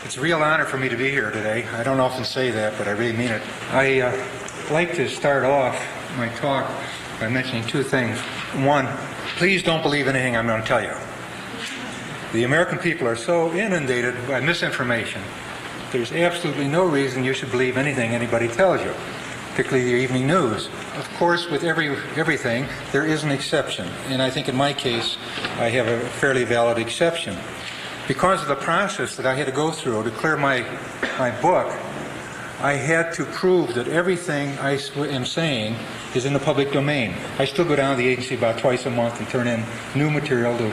It's a real honor for me to be here today. I don't often say that, but I really mean it. I like to start off my talk by mentioning two things. One, please don't believe anything I'm going to tell you. The American people are so inundated by misinformation. There's absolutely no reason you should believe anything anybody tells you, particularly the evening news. Of course, with everything, there is an exception. And I think in my case, I have a fairly valid exception. Because of the process that I had to go through to clear my book, I had to prove that everything I am saying is in the public domain. I still go down to the agency about twice a month and turn in new material to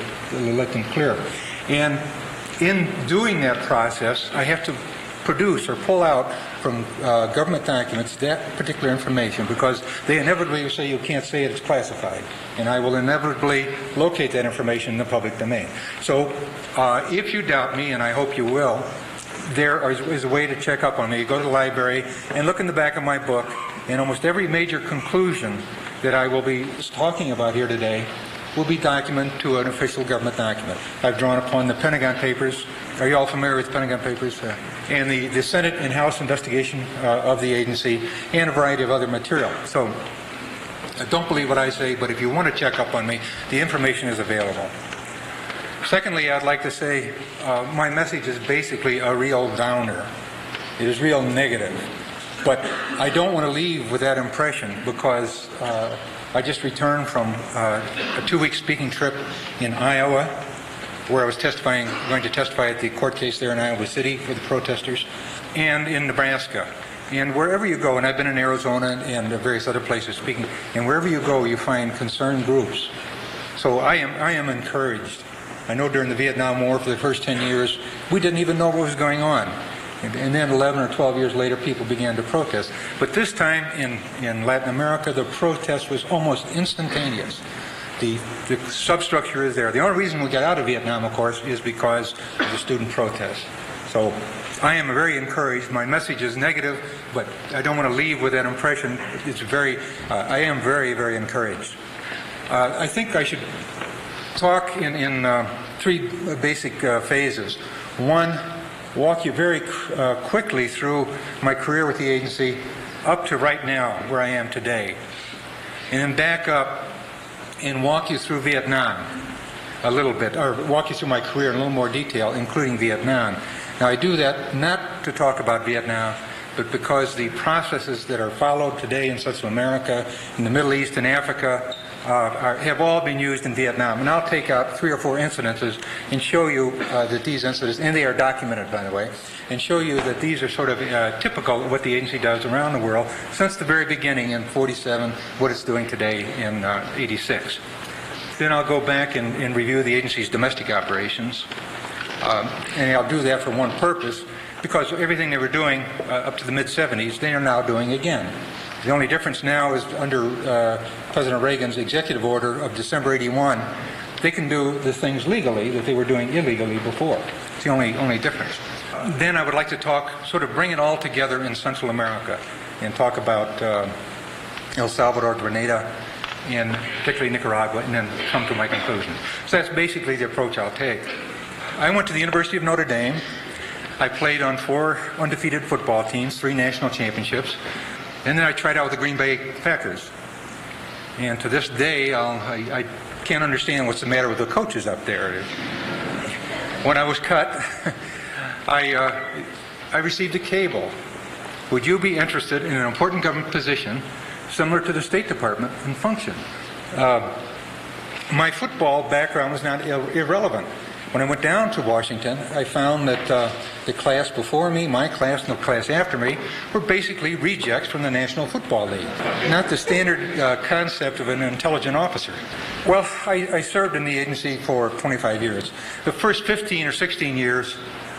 let them clear. And in doing that process, I have to produce or pull out from government documents that particular information, because they inevitably say you can't say it, it's classified. And I will inevitably locate that information in the public domain. So if you doubt me, and I hope you will, there is a way to check up on me. You go to the library and look in the back of my book, and almost every major conclusion that I will be talking about here today will be documented to an official government document. I've drawn upon the Pentagon Papers. Are you all familiar with the Pentagon Papers? And the Senate and House investigation of the agency, and a variety of other material. So don't believe what I say, but if you want to check up on me, the information is available. Secondly, I'd like to say my message is basically a real downer. It is real negative. But I don't want to leave with that impression, because I just returned from a 2-week speaking trip in Iowa, where I was going to testify at the court case there in Iowa City for the protesters, and in Nebraska. And wherever you go, and I've been in Arizona and various other places speaking, and wherever you go, you find concerned groups. So I am encouraged. I know during the Vietnam War, for the first 10 years, we didn't even know what was going on. And then 11 or 12 years later, people began to protest. But this time in Latin America, the protest was almost instantaneous. The substructure is there. The only reason we got out of Vietnam, of course, is because of the student protests. So I am very encouraged. My message is negative, but I don't want to leave with that impression. I am very, very encouraged. I think I should talk in three basic phases. One, walk you very quickly through my career with the agency up to right now, where I am today. And then back up and walk you through Vietnam a little bit, or walk you through my career in a little more detail, including Vietnam. Now, I do that not to talk about Vietnam, but because the processes that are followed today in Central America, in the Middle East and Africa, have all been used in Vietnam. And I'll take out 3 or 4 incidences and show you that these incidents, and they are documented, by the way, and show you that these are sort of typical of what the agency does around the world since the very beginning in 47, what it's doing today in 86. Then I'll go back and review the agency's domestic operations. And I'll do that for one purpose, because everything they were doing up to the mid-70s, they are now doing again. The only difference now is under President Reagan's executive order of December 81, they can do the things legally that they were doing illegally before. It's the only difference. Then I would like to talk, sort of bring it all together in Central America, and talk about El Salvador, Grenada, and particularly Nicaragua, and then come to my conclusion. So that's basically the approach I'll take. I went to the University of Notre Dame. I played on 4 undefeated football teams, 3 national championships. And then I tried out with the Green Bay Packers. And to this day, I can't understand what's the matter with the coaches up there. When I was cut, I received a cable. Would you be interested in an important government position similar to the State Department in function? My football background was not irrelevant. When I went down to Washington, I found that the class before me, my class, and the class after me were basically rejects from the National Football League, not the standard concept of an intelligent officer. Well, I served in the agency for 25 years. The first 15 or 16 years,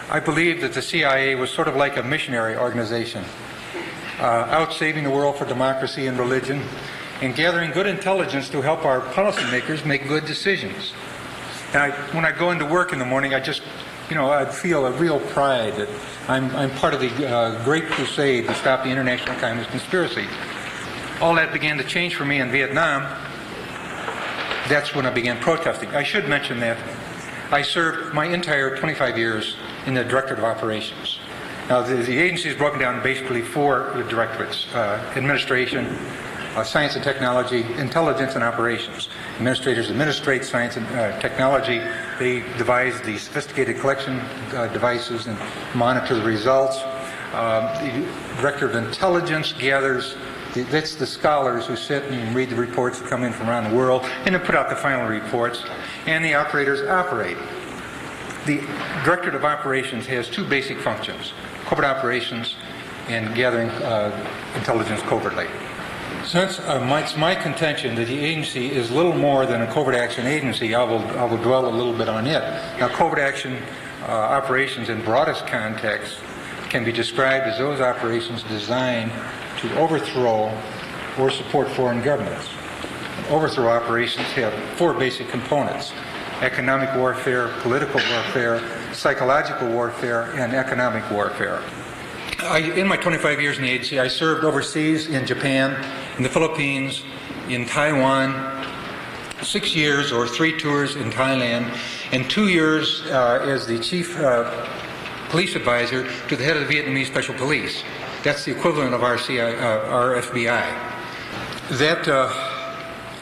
I believed that the CIA was sort of like a missionary organization, out saving the world for democracy and religion, and gathering good intelligence to help our policymakers make good decisions. And when I go into work in the morning, I just, I'd feel a real pride that I'm part of the great crusade to stop the international communist conspiracy. All that began to change for me in Vietnam. That's when I began protesting. I should mention that I served my entire 25 years in the Directorate of Operations. Now, the agency is broken down in basically four directorates: administration, science and technology, intelligence, and operations. Administrators administrate science and technology. They devise the sophisticated collection devices and monitor the results. The Director of Intelligence gathers, that's the scholars who sit and read the reports that come in from around the world and then put out the final reports. And the operators operate. The Directorate of Operations has two basic functions: covert operations and gathering intelligence covertly. Since it's my contention that the agency is little more than a covert action agency, I will dwell a little bit on it. Now, covert action operations in broadest context can be described as those operations designed to overthrow or support foreign governments. Overthrow operations have four basic components: economic warfare, political warfare, psychological warfare, and economic warfare. In my 25 years in the agency, I served overseas in Japan, in the Philippines, in Taiwan, 6 years or 3 tours in Thailand, and 2 years as the chief police advisor to the head of the Vietnamese Special Police. That's the equivalent of our FBI. That,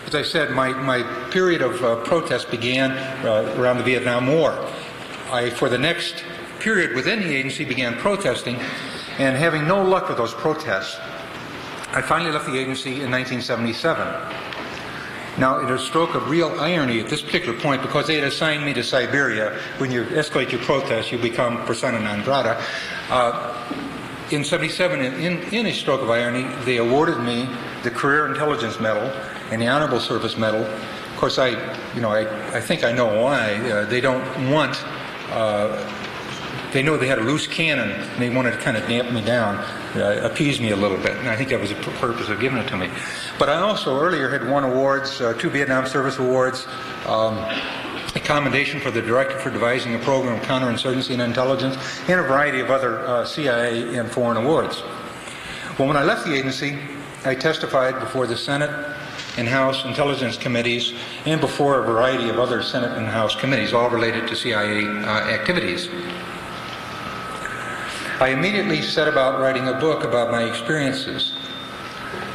as I said, my period of protest began around the Vietnam War. For the next period within the agency, began protesting, and having no luck with those protests, I finally left the agency in 1977. Now, in a stroke of real irony at this particular point, because they had assigned me to Siberia, when you escalate your protest, you become persona non grata. In 77, in a stroke of irony, they awarded me the Career Intelligence Medal and the Honorable Service Medal. Of course, I think I know why. They don't want. They know they had a loose cannon, and they wanted to kind of damp me down, appease me a little bit, and I think that was the purpose of giving it to me. But I also earlier had won awards, 2 Vietnam Service Awards, a commendation for the Director for devising a program of counterinsurgency and intelligence, and a variety of other CIA and foreign awards. Well, when I left the agency, I testified before the Senate and House Intelligence Committees and before a variety of other Senate and House committees, all related to CIA activities. I immediately set about writing a book about my experiences.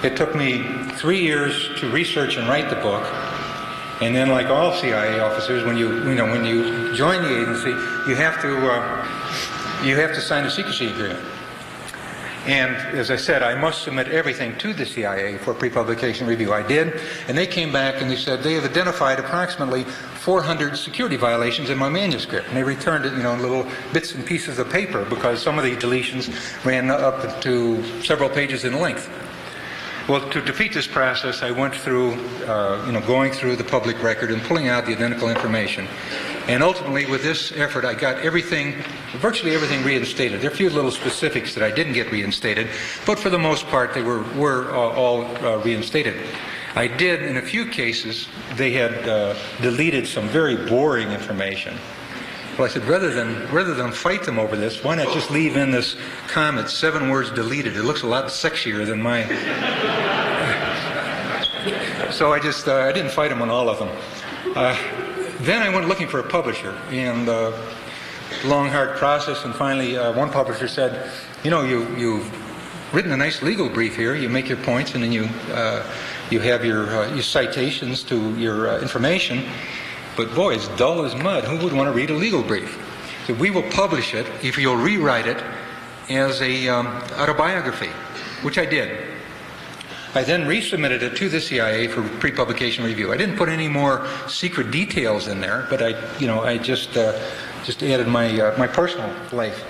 It took me 3 years to research and write the book, and then, like all CIA officers, when you join the agency, you have to sign a secrecy agreement. And as I said, I must submit everything to the CIA for pre-publication review. I did, and they came back and they said they have identified approximately 400 security violations in my manuscript. And they returned it, in little bits and pieces of paper, because some of the deletions ran up to several pages in length. Well, to defeat this process, I went through, going through the public record and pulling out the identical information. And ultimately, with this effort, I got virtually everything reinstated. There are a few little specifics that I didn't get reinstated, but for the most part, they were all reinstated. I did, in a few cases, they had deleted some very boring information. Well, I said, rather than fight them over this, why not just leave in this comment, 7 words deleted? It looks a lot sexier than mine. So I didn't fight them on all of them. Then I went looking for a publisher, and long, hard process, and finally one publisher said, you've written a nice legal brief here. You make your points, and then you have your citations to your information. But boy, it's dull as mud. Who would want to read a legal brief? So we will publish it if you'll rewrite it as a autobiography, which I did. I then resubmitted it to the CIA for pre-publication review. I didn't put any more secret details in there, but I just added my personal life.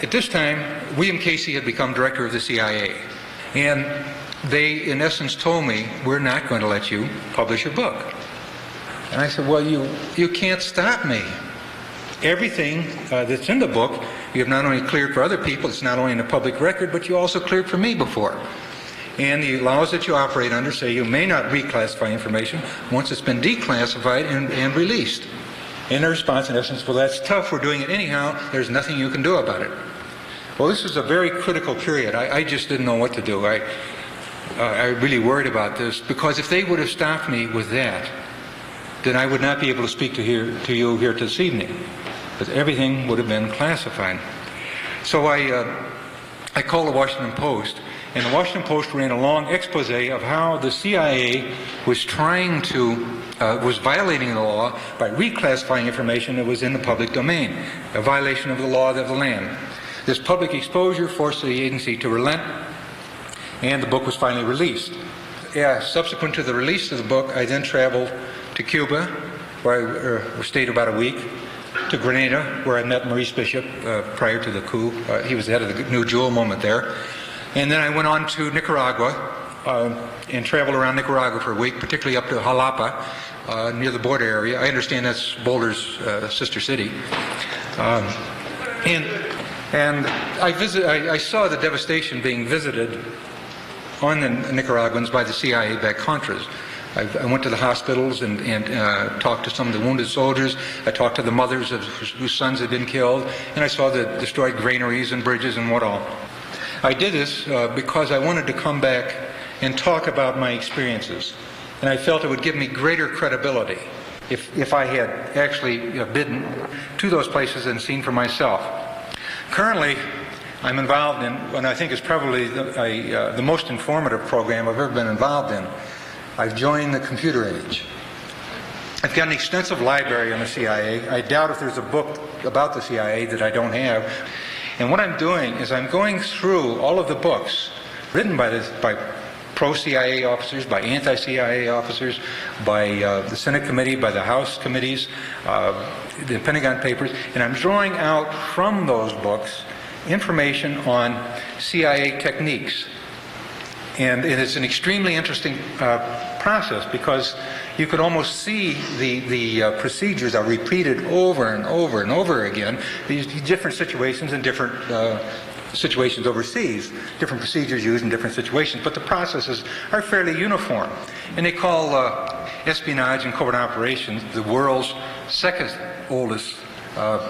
At this time, William Casey had become director of the CIA, and they, in essence, told me, we're not going to let you publish your book. And I said, well, you can't stop me. Everything that's in the book, you have not only cleared for other people, it's not only in the public record, but you also cleared for me before. And the laws that you operate under say you may not reclassify information once it's been declassified and released. And the response, in essence, well, that's tough, we're doing it anyhow, there's nothing you can do about it. Well, this was a very critical period. I just didn't know what to do. I really worried about this, because if they would have stopped me with that, then I would not be able to speak to you here this evening. but everything would have been classified. So I called the Washington Post, and the Washington Post ran a long expose of how the CIA was was violating the law by reclassifying information that was in the public domain, a violation of the law of the land. This public exposure forced the agency to relent, and the book was finally released. Subsequent to the release of the book, I then traveled to Cuba, where I stayed about a week, to Grenada, where I met Maurice Bishop prior to the coup. He was the head of the New Jewel movement there. And then I went on to Nicaragua and traveled around Nicaragua for a week, particularly up to Jalapa, near the border area. I understand that's Boulder's sister city. And I saw the devastation being visited on the Nicaraguans by the CIA-backed Contras. I went to the hospitals and talked to some of the wounded soldiers. I talked to the mothers of whose sons had been killed, and I saw the destroyed granaries and bridges and what all. I did this because I wanted to come back and talk about my experiences, and I felt it would give me greater credibility if I had actually been to those places and seen for myself. Currently, I'm involved in what I think is probably the most informative program I've ever been involved in. I've joined the computer age. I've got an extensive library on the CIA. I doubt if there's a book about the CIA that I don't have. And what I'm doing is I'm going through all of the books written by pro-CIA officers, by anti-CIA officers, by the Senate committee, by the House committees, the Pentagon Papers, and I'm drawing out from those books information on CIA techniques. And it's an extremely interesting process because you could almost see the procedures are repeated over and over and over again, these different situations and different situations overseas, different procedures used in different situations, but the processes are fairly uniform. And they call espionage and covert operations the world's second oldest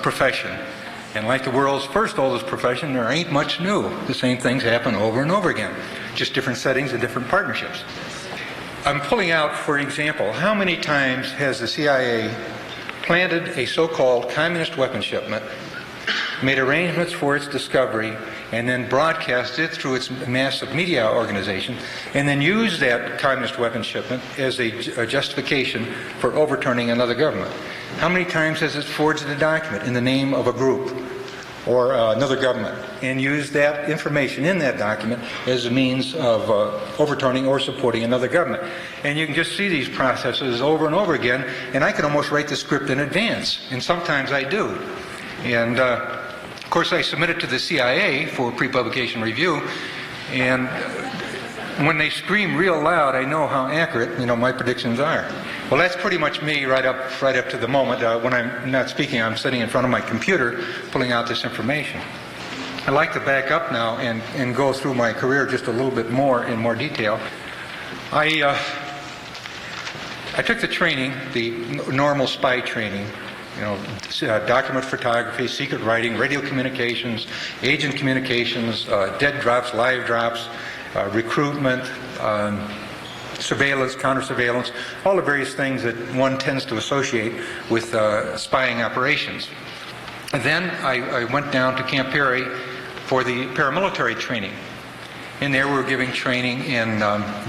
profession. And like the world's first oldest profession, there ain't much new. The same things happen over and over again, just different settings and different partnerships. I'm pulling out, for example, how many times has the CIA planted a so-called communist weapon shipment, made arrangements for its discovery, and then broadcast it through its massive media organization, and then used that communist weapon shipment as a justification for overturning another government. How many times has it forged a document in the name of a group or another government and used that information in that document as a means of overturning or supporting another government? And you can just see these processes over and over again, and I can almost write the script in advance, and sometimes I do. And of course I submit it to the CIA for pre-publication review, and when they scream real loud, I know how accurate, my predictions are. Well, that's pretty much me right up to the moment. When I'm not speaking, I'm sitting in front of my computer pulling out this information. I'd like to back up now and go through my career just a little bit more in more detail. I took the training, the normal spy training, document photography, secret writing, radio communications, agent communications, dead drops, live drops, recruitment, surveillance, counter-surveillance, all the various things that one tends to associate with spying operations. And then I went down to Camp Peary for the paramilitary training. And there we were giving training in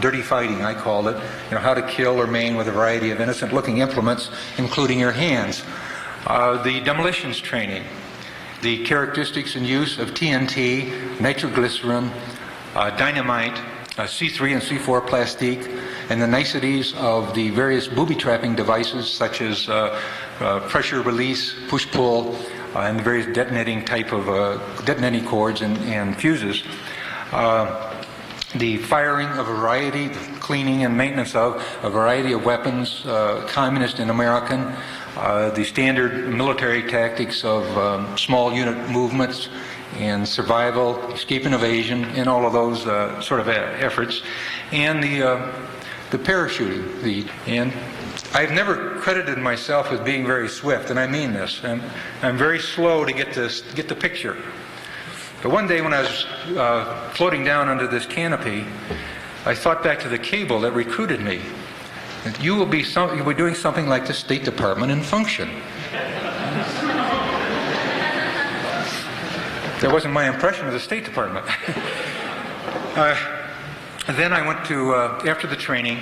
dirty fighting, I called it, how to kill or maim with a variety of innocent-looking implements, including your hands. The demolitions training, the characteristics and use of TNT, nitroglycerin, dynamite, C3 and C4 plastique, and the niceties of the various booby-trapping devices such as pressure release, push-pull, and the various detonating type of detonating cords and fuses. The firing of a variety, the cleaning and maintenance of a variety of weapons, communist and American, the standard military tactics of small unit movements and survival, escape and evasion, and all of those sort of efforts, and the parachuting. And I've never credited myself with being very swift, and I mean this. I'm very slow to get the picture. But one day when I was floating down under this canopy, I thought back to the cable that recruited me. You'll be doing something like the State Department in function. That wasn't my impression of the State Department. Then I went to, after the training,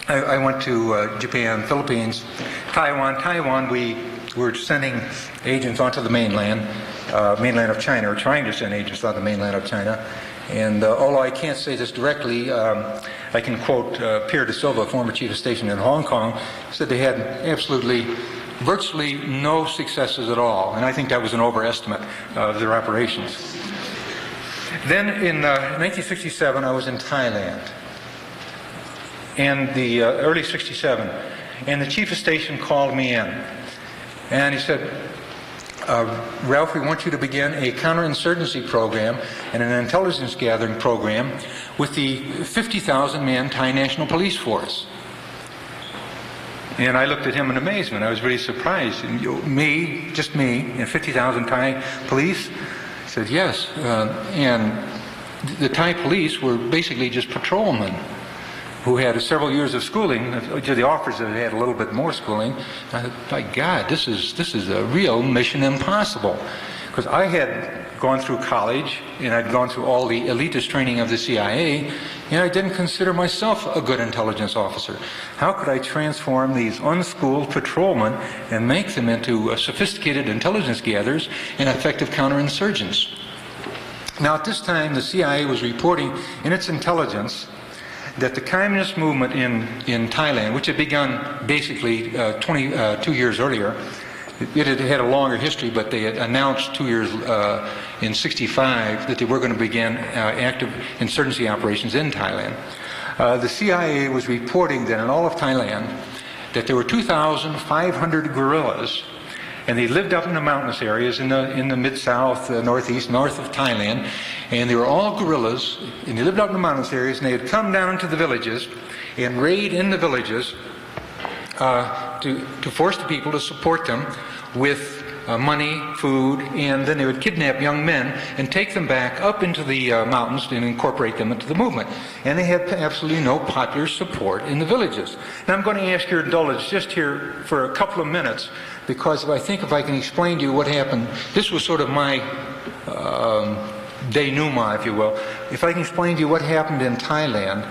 I went to Japan, Philippines, Taiwan. Taiwan, we were sending agents onto the mainland of China, or trying to send agents on the mainland of China. And although I can't say this directly, I can quote Pierre de Silva, former chief of station in Hong Kong, said they had virtually no successes at all. And I think that was an overestimate of their operations. Then in 1967, I was in Thailand. And the early 67, and the chief of station called me in, and he said, Ralph, we want you to begin a counterinsurgency program and an intelligence gathering program with the 50,000-man Thai National Police Force. And I looked at him in amazement. I was really surprised. And just me, and 50,000 Thai police? He said, yes. And the Thai police were basically just patrolmen who had several years of schooling. To the officers that had a little bit more schooling. I thought, my God, this is a real mission impossible. Because I had gone through college, and I'd gone through all the elitist training of the CIA, and I didn't consider myself a good intelligence officer. How could I transform these unschooled patrolmen and make them into sophisticated intelligence gatherers and effective counterinsurgents? Now, at this time, the CIA was reporting in its intelligence that the communist movement in Thailand, which had begun basically 22 years earlier, it had a longer history, but they had announced 2 years in 65 that they were going to begin active insurgency operations in Thailand. The CIA was reporting that in all of Thailand that there were 2,500 guerrillas, and they lived up in the mountainous areas in the mid-south, northeast, north of Thailand, and they were all guerrillas, and they lived up in the mountainous areas, and they had come down into the villages and raid in the villages to force the people to support them with money, food, and then they would kidnap young men and take them back up into the mountains and incorporate them into the movement. And they had absolutely no popular support in the villages. Now I'm going to ask your indulgence just here for a couple of minutes, because if I can explain to you what happened, this was sort of my denouement, if you will. If I can explain to you what happened in Thailand,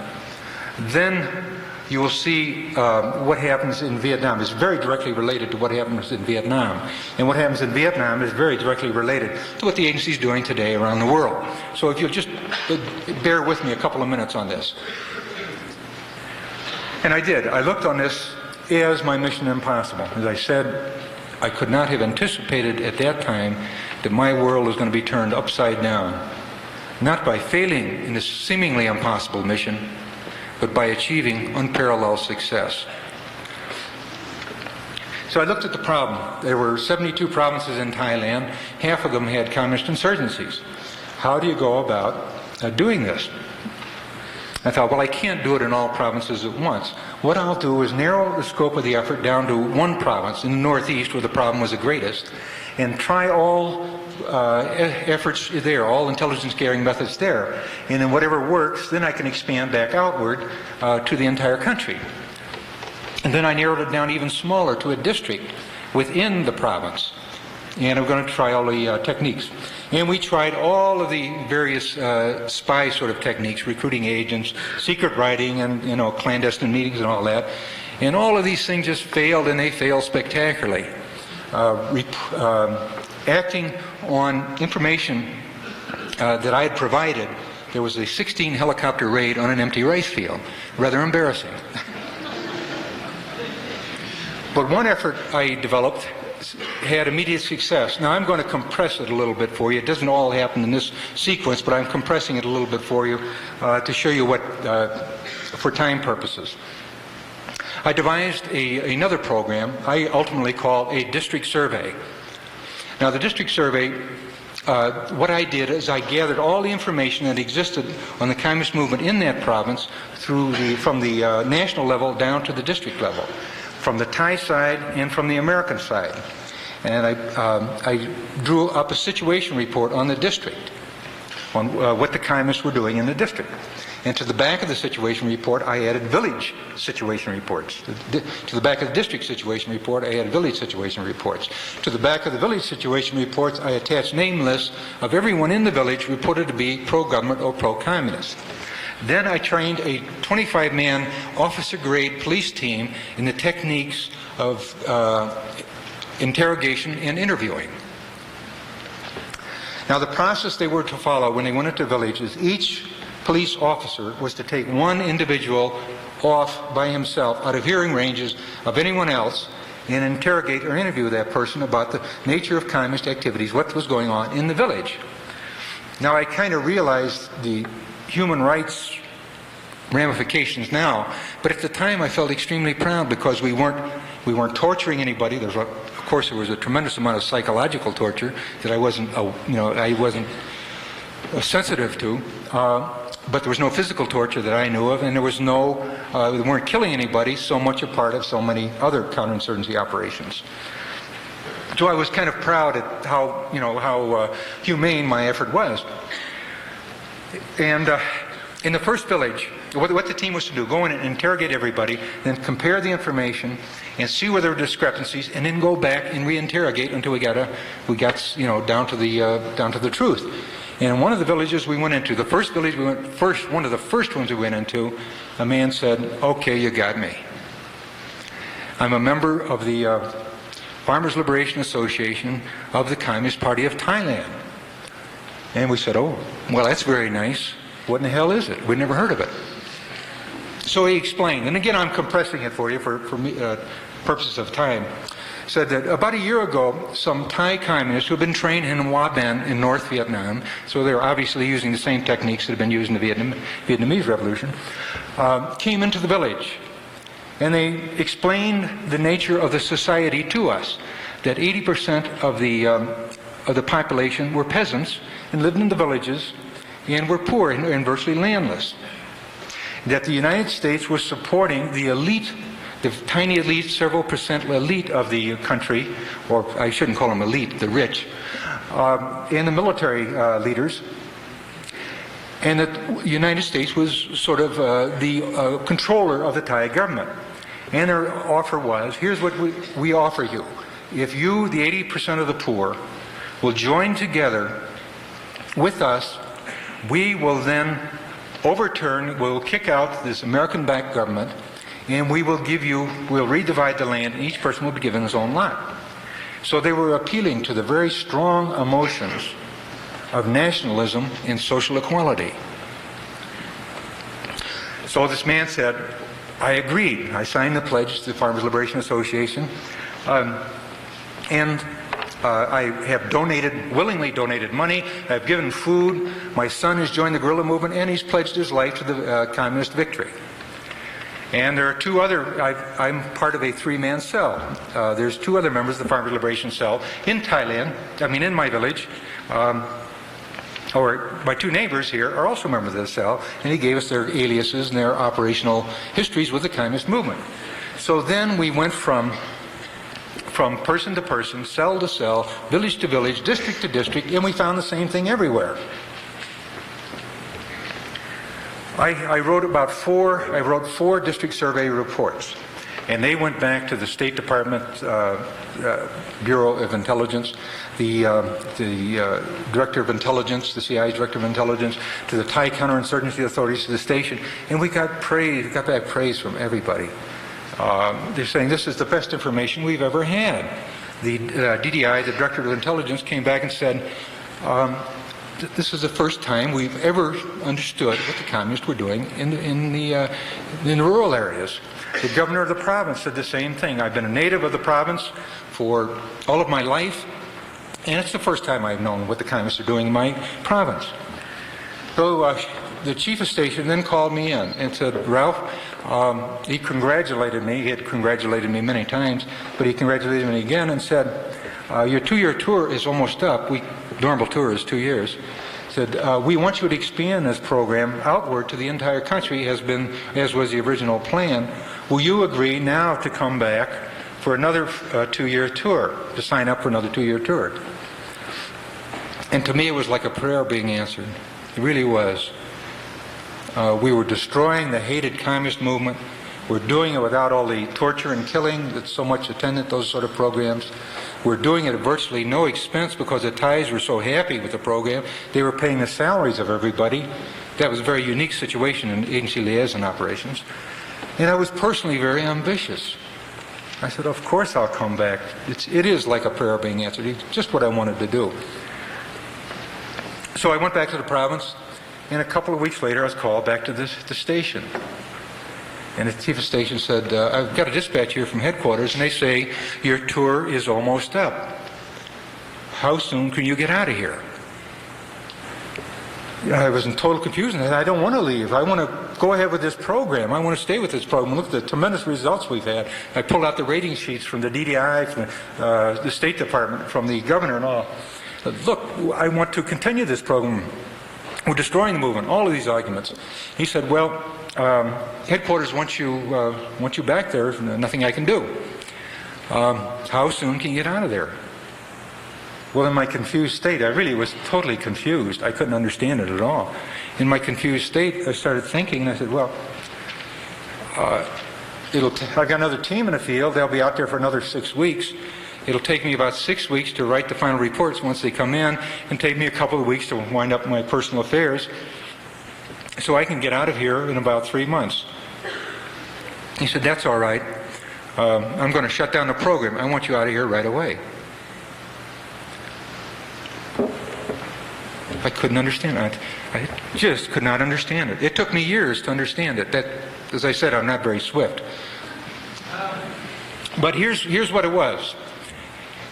then you will see what happens in Vietnam is very directly related to what happens in Vietnam. And what happens in Vietnam is very directly related to what the agency is doing today around the world. So if you'll just bear with me a couple of minutes on this. And I did. I looked on this as my mission impossible. As I said, I could not have anticipated at that time that my world was going to be turned upside down. Not by failing in this seemingly impossible mission, but by achieving unparalleled success. So I looked at the problem. There were 72 provinces in Thailand. Half of them had communist insurgencies. How do you go about doing this? I thought, well, I can't do it in all provinces at once. What I'll do is narrow the scope of the effort down to one province in the northeast where the problem was the greatest, and try all efforts there, all intelligence gathering methods there. And then whatever works, then I can expand back outward to the entire country. And then I narrowed it down even smaller to a district within the province. And I'm going to try all the techniques. And we tried all of the various spy sort of techniques, recruiting agents, secret writing, and clandestine meetings and all that. And all of these things just failed, and they failed spectacularly. Acting on information that I had provided, there was a 16 helicopter raid on an empty rice field. Rather embarrassing. But one effort I developed had immediate success. Now I'm going to compress it a little bit for you. It doesn't all happen in this sequence, but I'm compressing it a little bit for you to show you what, for time purposes. I devised another program I ultimately call a district survey. Now the district survey, what I did is I gathered all the information that existed on the communist movement in that province from the national level down to the district level, from the Thai side and from the American side. And I drew up a situation report on the district. on what the communists were doing in the district. And to the back of the situation report, I added village situation reports. To the back of the district situation report, I added village situation reports. To the back of the village situation reports, I attached name lists of everyone in the village reported to be pro-government or pro-communist. Then I trained a 25-man officer-grade police team in the techniques of interrogation and interviewing. Now, the process they were to follow when they went into villages, each police officer was to take one individual off by himself out of hearing ranges of anyone else and interrogate or interview that person about the nature of communist activities, what was going on in the village. Now, I kind of realized the human rights ramifications now, but at the time I felt extremely proud because we weren't torturing anybody. Of course, there was a tremendous amount of psychological torture that I wasn't sensitive to. But there was no physical torture that I knew of, and there was no, they weren't killing anybody, so much a part of so many other counterinsurgency operations. So I was kind of proud at how humane my effort was. And in the first village, what the team was to do, go in and interrogate everybody, then compare the information and see where there were discrepancies, and then go back and re-interrogate until we got down to the truth. And in one of the villages we went into, one of the first ones we went into, a man said, "Okay, you got me. I'm a member of the Farmers Liberation Association of the Communist Party of Thailand." And we said, "Oh, well, that's very nice. What in the hell is it? We'd never heard of it." So he explained, and again I'm compressing it for you for purposes of time, said that about a year ago, some Thai communists who had been trained in Hoa Ben in North Vietnam, so they were obviously using the same techniques that had been used in the Vietnamese Revolution, came into the village. And they explained the nature of the society to us, that 80% of the population were peasants and lived in the villages and were poor and virtually landless. That the United States was supporting the elite, the tiny elite, several percent elite of the country, or I shouldn't call them elite, the rich, and the military leaders, and that the United States was sort of the controller of the Thai government. And their offer was, here's what we offer you. If you, the 80% of the poor, will join together with us, we will then we'll kick out this American-backed government, and we'll redivide the land, and each person will be given his own lot. So they were appealing to the very strong emotions of nationalism and social equality. So this man said, I agreed. I signed the pledge to the Farmers Liberation Association, and I have willingly donated money. I've given food. My son has joined the guerrilla movement, and he's pledged his life to the communist victory. And there are two other, I'm part of a three-man cell. There's two other members of the Farmers Liberation Cell in Thailand, in my village, or my two neighbors here are also members of the cell, and he gave us their aliases and their operational histories with the communist movement. So then we went from person to person, cell to cell, village to village, district to district, and we found the same thing everywhere. I wrote four district survey reports, and they went back to the State Department Bureau of Intelligence, the Director of Intelligence, the CIA's Director of Intelligence, to the Thai counterinsurgency authorities, to the station, and we got back praise from everybody. They're saying this is the best information we've ever had. The DDI, the Director of Intelligence, came back and said, this is the first time we've ever understood what the communists were doing in the rural areas. The governor of the province said the same thing. I've been a native of the province for all of my life, and it's the first time I've known what the communists are doing in my province. So the chief of station then called me in and said, Ralph, he congratulated me. He had congratulated me many times, but he congratulated me again and said, your 2-year tour is almost up. Normal tour is 2 years. Said, we want you to expand this program outward to the entire country as was the original plan. Will you agree now to come back for another 2-year tour, to sign up for another 2-year tour? And to me it was like a prayer being answered. It really was. We were destroying the hated communist movement. We're doing it without all the torture and killing that's so much attendant those sort of programs. We're doing it at virtually no expense because the Thais were so happy with the program. They were paying the salaries of everybody. That was a very unique situation in agency liaison operations. And I was personally very ambitious. I said, of course I'll come back. It is like a prayer being answered. It's just what I wanted to do. So I went back to the province, and a couple of weeks later I was called back to the station. And the chief of station said, I've got a dispatch here from headquarters, and they say your tour is almost up. How soon can you get out of here? I was in total confusion. I don't want to leave. I want to go ahead with this program. I want to stay with this program. Look at the tremendous results we've had. I pulled out the rating sheets from the DDI, from the State Department, from the governor and all. Look, I want to continue this program. We're destroying the movement. All of these arguments. He said, well, headquarters wants you back there. There's nothing I can do. How soon can you get out of there? Well, in my confused state, I really was totally confused. I couldn't understand it at all. In my confused state, I started thinking, and I said, well, I've got another team in the field. They'll be out there for another 6 weeks. It'll take me about 6 weeks to write the final reports once they come in, and take me a couple of weeks to wind up my personal affairs. So I can get out of here in about 3 months. He said, that's all right. I'm going to shut down the program. I want you out of here right away. I couldn't understand it. I just could not understand it. It took me years to understand it. That, as I said, I'm not very swift. But here's what it was.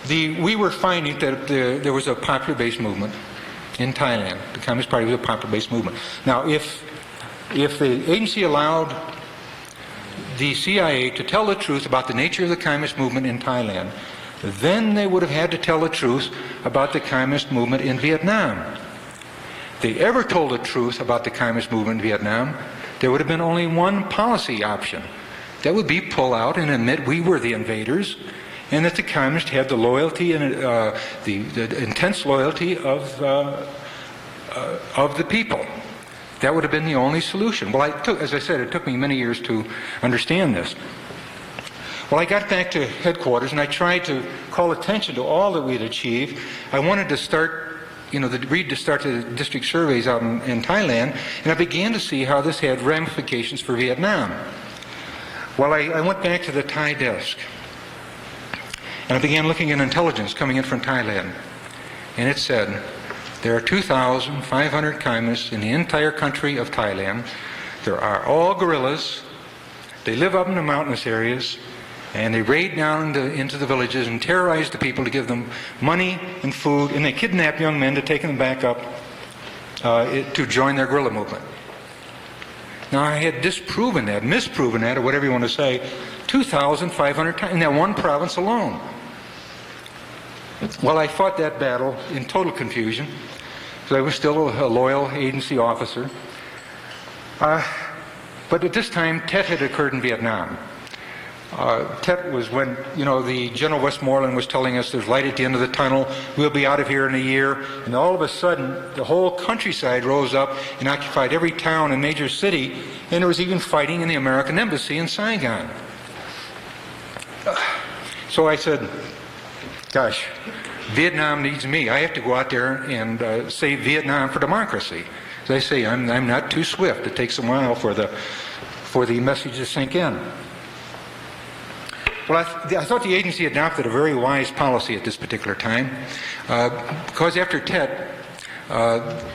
We were finding that there was a popular-based movement in Thailand. The Communist Party was a popular-based movement. Now, if the agency allowed the CIA to tell the truth about the nature of the communist movement in Thailand, then they would have had to tell the truth about the communist movement in Vietnam. If they ever told the truth about the communist movement in Vietnam, there would have been only one policy option. That would be pull out and admit we were the invaders, and that the communists had the loyalty and the intense loyalty of the people. That would have been the only solution. Well, as I said, it took me many years to understand this. Well, I got back to headquarters, and I tried to call attention to all that we had achieved. I wanted to start, start the district surveys out in Thailand, and I began to see how this had ramifications for Vietnam. Well, I went back to the Thai desk, and I began looking at intelligence coming in from Thailand. And it said, there are 2,500 communists in the entire country of Thailand. There are all guerrillas. They live up in the mountainous areas, and they raid down into the villages and terrorize the people to give them money and food, and they kidnap young men to take them back up to join their guerrilla movement. Now, I had misproven that, or whatever you want to say, 2,500 times in that one province alone. Well, I fought that battle in total confusion, because I was still a loyal agency officer. But at this time, Tet had occurred in Vietnam. Tet was when, the General Westmoreland was telling us there's light at the end of the tunnel, we'll be out of here in a year, and all of a sudden the whole countryside rose up and occupied every town and major city, and there was even fighting in the American embassy in Saigon. So I said, gosh, Vietnam needs me. I have to go out there and save Vietnam for democracy. As I say, I'm not too swift. It takes a while for the message to sink in. Well, I thought the agency adopted a very wise policy at this particular time, because after Tet,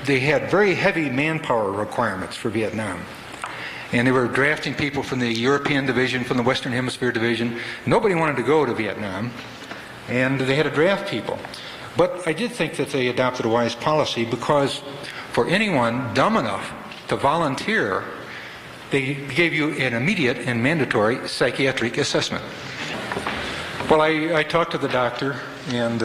they had very heavy manpower requirements for Vietnam. And they were drafting people from the European division, from the Western Hemisphere division. Nobody wanted to go to Vietnam, and they had to draft people. But I did think that they adopted a wise policy, because for anyone dumb enough to volunteer, they gave you an immediate and mandatory psychiatric assessment. Well, I talked to the doctor, and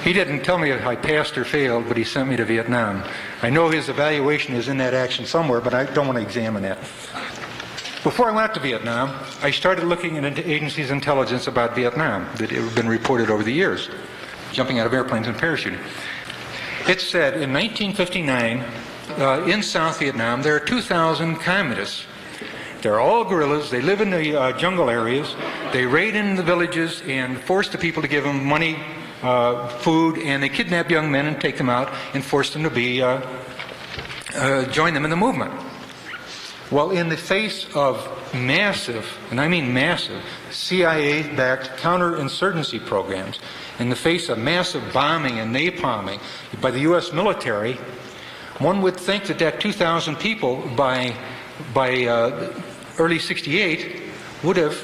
he didn't tell me if I passed or failed, but he sent me to Vietnam. I know his evaluation is in that action somewhere, but I don't want to examine that. Before I went to Vietnam, I started looking into agencies' intelligence about Vietnam that had been reported over the years, jumping out of airplanes and parachuting. It said in 1959, in South Vietnam, there are 2,000 communists. They're all guerrillas. They live in the jungle areas. They raid in the villages and force the people to give them money, food, and they kidnap young men and take them out and force them to be join them in the movement. Well, in the face of massive, and I mean massive, CIA-backed counterinsurgency programs, in the face of massive bombing and napalming by the U.S. military, one would think that that 2,000 people by early '68 would have,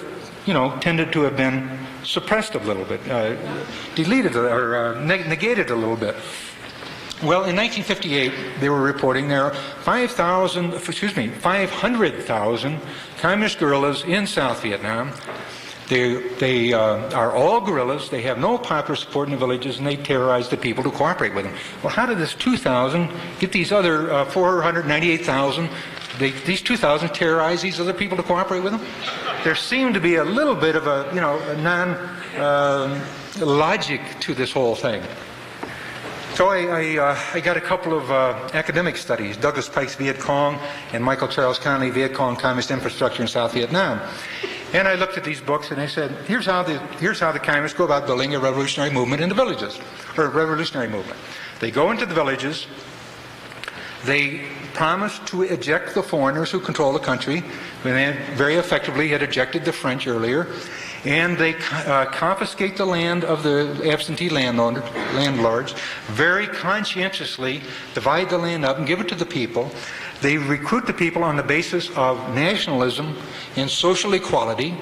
tended to have been suppressed a little bit, deleted or negated a little bit. Well, in 1958, they were reporting there are 500,000 communist guerrillas in South Vietnam. They are all guerrillas. They have no popular support in the villages, and they terrorize the people to cooperate with them. Well, how did this 2,000 get these other 498,000? These 2,000 terrorize these other people to cooperate with them? There seemed to be a little bit of a non-logic to this whole thing. So I got a couple of academic studies, Douglas Pike's Viet Cong and Michael Charles Conley, Viet Cong Communist Infrastructure in South Vietnam. And I looked at these books and I said, here's how the communists go about building a revolutionary movement in the villages, or a revolutionary movement. They go into the villages, they promise to eject the foreigners who control the country, when they very effectively had ejected the French earlier, and they confiscate the land of the absentee landlords, very conscientiously divide the land up and give it to the people. They recruit the people on the basis of nationalism and social equality,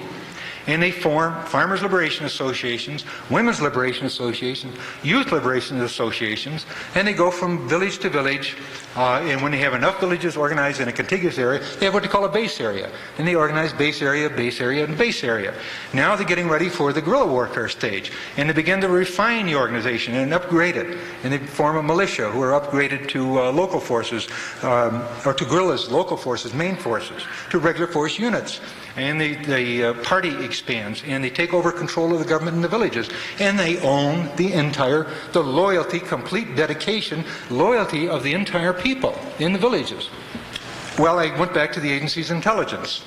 and they form farmers' liberation associations, women's liberation associations, youth liberation associations, and they go from village to village, and when they have enough villages organized in a contiguous area, they have what they call a base area. And they organize base area, and base area. Now they're getting ready for the guerrilla warfare stage, and they begin to refine the organization and upgrade it, and they form a militia who are upgraded to local forces, or to guerrillas, local forces, main forces, to regular force units. And the party expands, and they take over control of the government in the villages, and they own the loyalty, complete dedication, loyalty of the entire people in the villages. Well, I went back to the agency's intelligence,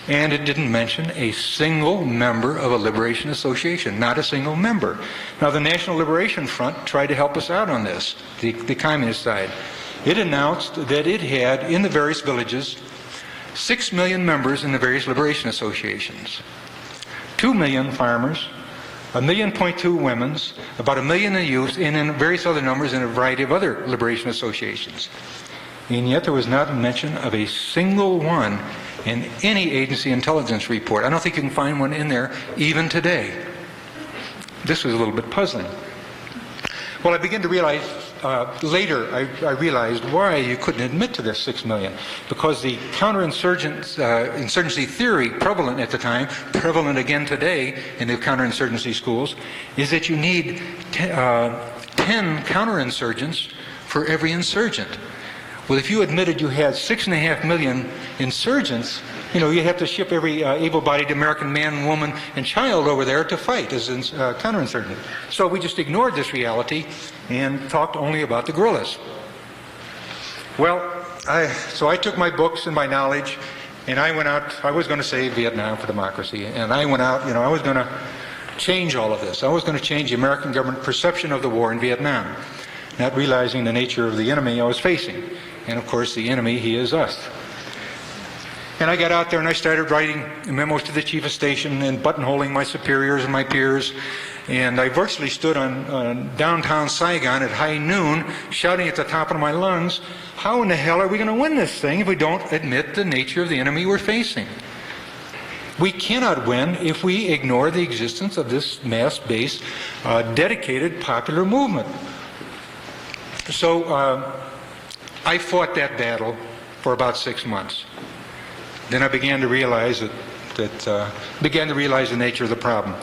and it didn't mention a single member of a liberation association, not a single member. Now, the National Liberation Front tried to help us out on this, the communist side. It announced that it had, in the various villages, 6 million members in the various liberation associations, 2 million farmers, 1.2 million women's, about 1 million in youth, and in various other numbers in a variety of other liberation associations. And yet there was not a mention of a single one in any agency intelligence report. I don't think you can find one in there even today. This was a little bit puzzling. Well, I began to realize later, I realized why you couldn't admit to this 6 million. Because the counterinsurgency theory prevalent at the time, prevalent again today in the counterinsurgency schools, is that you need 10 counterinsurgents for every insurgent. Well, if you admitted you had 6.5 million insurgents, you have to ship every able-bodied American man, woman, and child over there to fight as counterinsurgents. So we just ignored this reality and talked only about the guerrillas. Well, so I took my books and my knowledge, and I went out. I was going to save Vietnam for democracy, and I went out. I was going to change all of this. I was going to change the American government perception of the war in Vietnam, not realizing the nature of the enemy I was facing. And of course, the enemy, he is us. And I got out there and I started writing memos to the chief of station and buttonholing my superiors and my peers. And I virtually stood on downtown Saigon at high noon, shouting at the top of my lungs, how in the hell are we going to win this thing if we don't admit the nature of the enemy we're facing? We cannot win if we ignore the existence of this mass-based, dedicated popular movement. So I fought that battle for about 6 months. Then I began to realize began to realize the nature of the problem.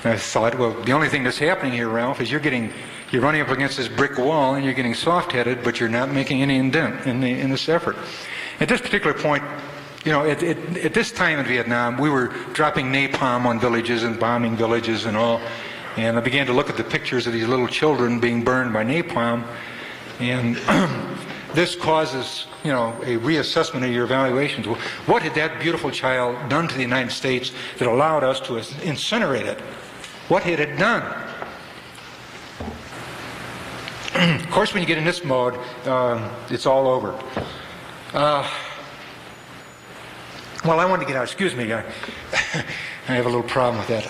And I thought, well, the only thing that's happening here, Ralph, is you're running up against this brick wall and you're getting soft-headed, but you're not making any indent in this effort. At this particular point, at this time in Vietnam, we were dropping napalm on villages and bombing villages and all. And I began to look at the pictures of these little children being burned by napalm, and this causes, a reassessment of your evaluations. What had that beautiful child done to the United States that allowed us to incinerate it? What had it done? Of course, when you get in this mode, it's all over. Well, I wanted to get out. Excuse me. I have a little problem with that.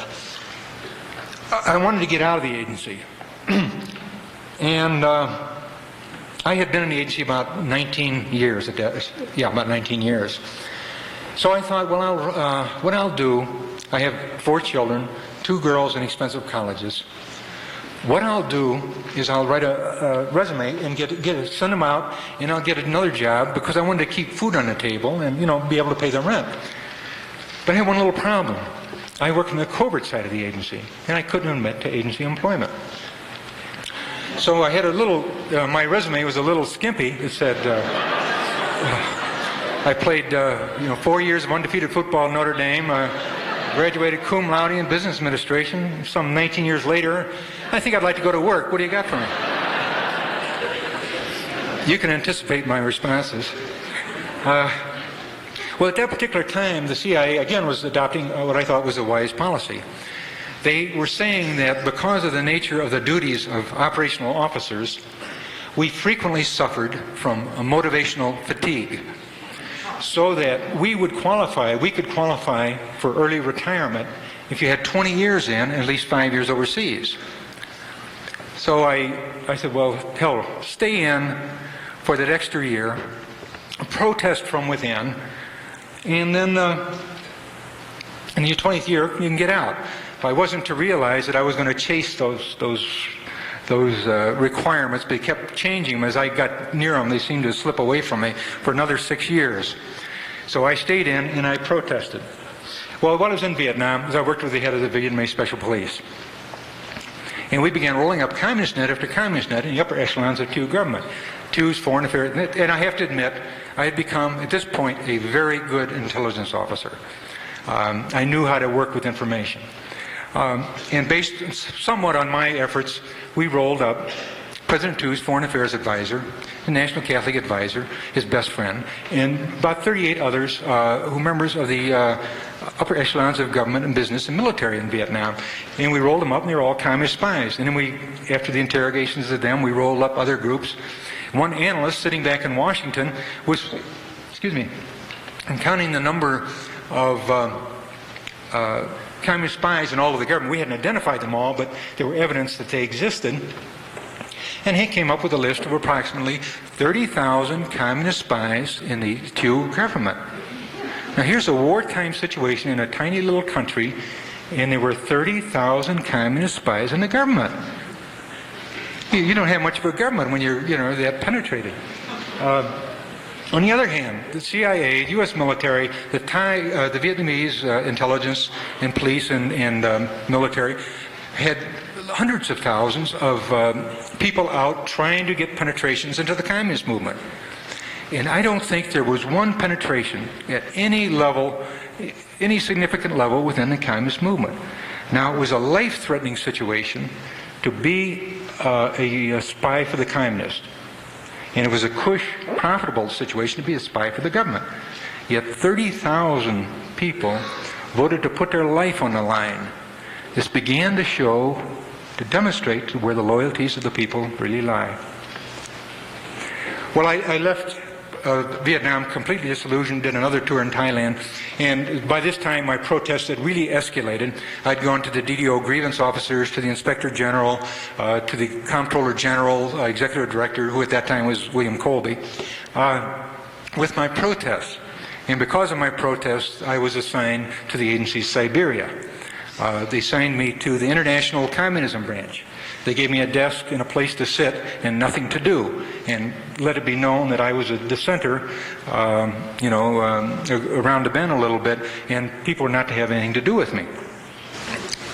I wanted to get out of the agency. And I had been in the agency about 19 years. About 19 years. So I thought, well, what I'll do, I have 4 children, 2 girls in expensive colleges. What I'll do is I'll write a resume and send them out, and I'll get another job because I wanted to keep food on the table and, be able to pay the rent. But I had one little problem. I worked on the covert side of the agency, and I couldn't admit to agency employment. So I had my resume was a little skimpy. It said, I played, 4 years of undefeated football at Notre Dame, graduated cum laude in business administration. Some 19 years later, I think I'd like to go to work. What do you got for me? You can anticipate my responses. Well, at that particular time, the CIA, again, was adopting what I thought was a wise policy. They were saying that because of the nature of the duties of operational officers, we frequently suffered from a motivational fatigue, so that we could qualify for early retirement if you had 20 years in and at least 5 years overseas. So I said, well, hell, stay in for that extra year, protest from within, and then in your 20th year, you can get out. I wasn't to realize that I was going to chase those requirements, but they kept changing them. As I got near them, they seemed to slip away from me for another 6 years. So I stayed in and I protested. Well, while I was in Vietnam, I worked with the head of the Vietnamese Special Police. And we began rolling up communist net after communist net in the upper echelons of Q government. Q's foreign affairs. And I have to admit, I had become, at this point, a very good intelligence officer. I knew how to work with information. And based somewhat on my efforts, we rolled up President Tu's foreign affairs advisor, the National Catholic advisor, his best friend, and about 38 others who members of the upper echelons of government and business and military in Vietnam. And we rolled them up, and they were all communist spies. And then after the interrogations of them, we rolled up other groups. One analyst sitting back in Washington was, counting the number of communist spies in all of the government. We hadn't identified them all, but there were evidence that they existed. And he came up with a list of approximately 30,000 communist spies in the Q government. Now here's a wartime situation in a tiny little country, and there were 30,000 communist spies in the government. You don't have much of a government when you're, that penetrated. On the other hand, the CIA, the U.S. military, the Vietnamese intelligence and police and military had hundreds of thousands of people out trying to get penetrations into the communist movement. And I don't think there was one penetration at any level, any significant level within the communist movement. Now, it was a life-threatening situation to be a spy for the communists. And it was a cush, profitable situation to be a spy for the government. Yet 30,000 people voted to put their life on the line. This began to demonstrate where the loyalties of the people really lie. Well, I left Vietnam completely disillusioned, did another tour in Thailand, and by this time my protests had really escalated. I'd gone to the DDO grievance officers, to the Inspector General, to the Comptroller General, Executive Director, who at that time was William Colby, with my protests. And because of my protests, I was assigned to the agency Siberia. They assigned me to the International Communism Branch. They gave me a desk and a place to sit and nothing to do, and let it be known that I was a dissenter, around the bend a little bit, and people were not to have anything to do with me.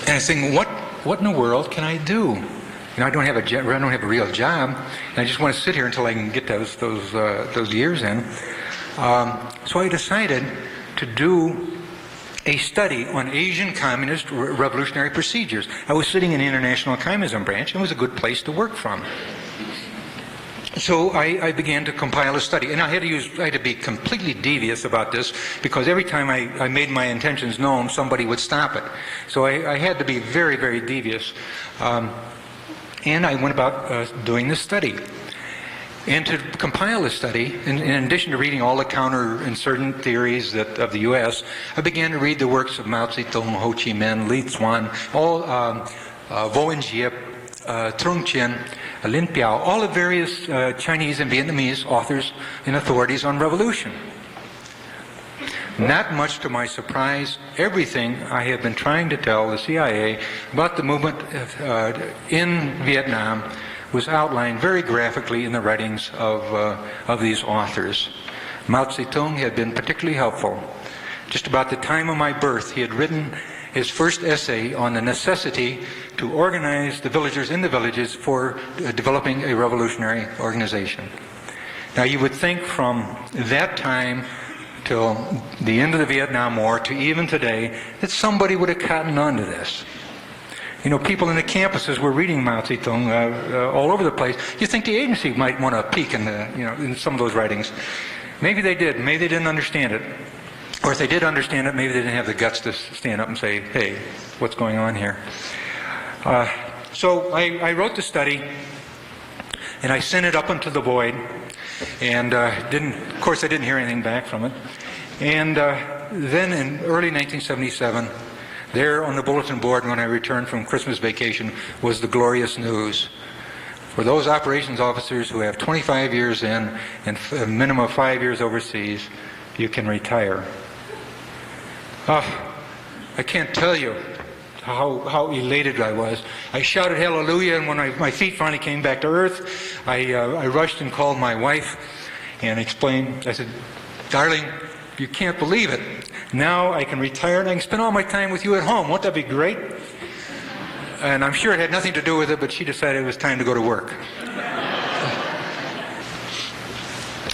And I was thinking, what in the world can I do? I don't have a real job, and I just want to sit here until I can get those years in. So I decided to do a study on Asian communist revolutionary procedures. I was sitting in the International Communism branch, and it was a good place to work from. So I began to compile a study, and I had to be completely devious about this, because every time I made my intentions known, somebody would stop it. So I had to be very, very devious. And I went about doing this study. And to compile a study, in addition to reading all the counterinsurgent theories of the U.S., I began to read the works of Mao Zedong, Ho Chi Minh, Li Zuan, Vo Jiep, Trung Chien, Lin Piao, all the various Chinese and Vietnamese authors and authorities on revolution. Not much to my surprise, everything I have been trying to tell the CIA about the movement in Vietnam was outlined very graphically in the writings of these authors. Mao Zedong had been particularly helpful. Just about the time of my birth, he had written his first essay on the necessity to organize the villagers in the villages for developing a revolutionary organization. Now, you would think from that time till the end of the Vietnam War to even today that somebody would have cottoned on to this. You know, people in the campuses were reading Mao Zedong all over the place. You think the agency might want to peek in in some of those writings. Maybe they did. Maybe they didn't understand it. Or if they did understand it, maybe they didn't have the guts to stand up and say, hey, what's going on here? So I wrote the study, and I sent it up into the void, and of course I didn't hear anything back from it. And then in early 1977, there on the bulletin board when I returned from Christmas vacation was the glorious news. For those operations officers who have 25 years in and a minimum of 5 years overseas, you can retire. I can't tell you how elated I was. I shouted hallelujah, and when my feet finally came back to earth, I rushed and called my wife and explained. I said, darling, you can't believe it. Now I can retire and I can spend all my time with you at home. Won't that be great? And I'm sure it had nothing to do with it, but she decided it was time to go to work.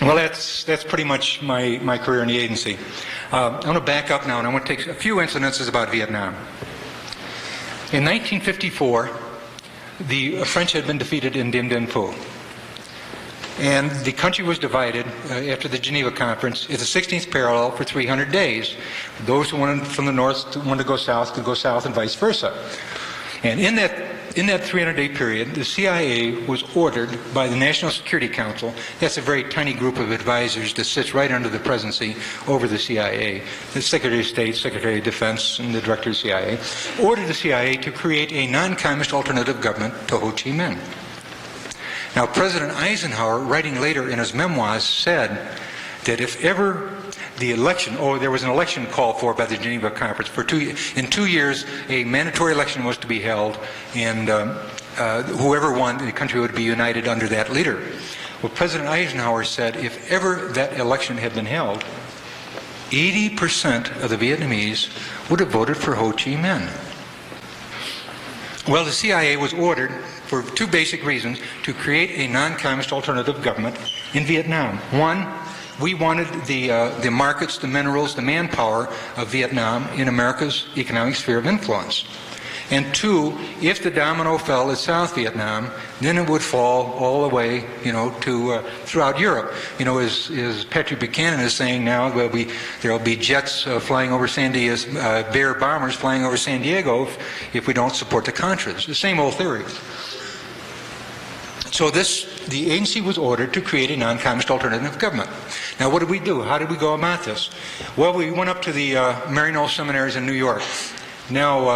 Well, that's pretty much my career in the agency. I want to back up now, and I want to take a few incidences about Vietnam. In 1954, the French had been defeated in Dien Bien Phu. And the country was divided after the Geneva Conference at the 16th parallel for 300 days. Those who wanted from the north wanted to go south could go south, and vice versa. And in that 300-day period, the CIA was ordered by the National Security Council. That's a very tiny group of advisors that sits right under the presidency over the CIA. The Secretary of State, Secretary of Defense, and the Director of the CIA ordered the CIA to create a non-communist alternative government to Ho Chi Minh. Now, President Eisenhower, writing later in his memoirs, said that if ever the election, there was an election called for by the Geneva Conference. In 2 years, a mandatory election was to be held, and whoever won, the country would be united under that leader. Well, President Eisenhower said if ever that election had been held, 80% of the Vietnamese would have voted for Ho Chi Minh. Well, the CIA was ordered for two basic reasons to create a non-communist alternative government in Vietnam. One, we wanted the markets, the minerals, the manpower of Vietnam in America's economic sphere of influence. And two, if the domino fell at South Vietnam, then it would fall all the way, to throughout Europe. As Patrick Buchanan is saying now, there will be jets flying over San Diego, Bear bombers flying over San Diego if we don't support the Contras. The same old theory. So the agency was ordered to create a non-communist alternative government. Now, what did we do? How did we go about this? Well, we went up to the Maryknoll seminaries in New York. Now,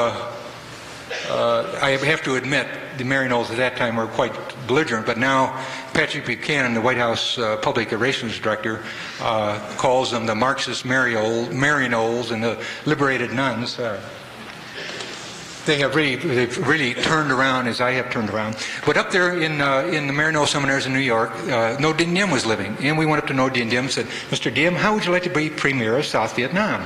I have to admit, the Maryknolls at that time were quite belligerent, but now Patrick Buchanan, the White House Public Relations Director, calls them the Marxist Maryknolls and the liberated nuns. They've really turned around as I have turned around. But up there in the Maryknoll seminaries in New York, Ngo Dinh Diem was living. And we went up to Ngo Dinh Diem and said, Mr. Diem, how would you like to be premier of South Vietnam?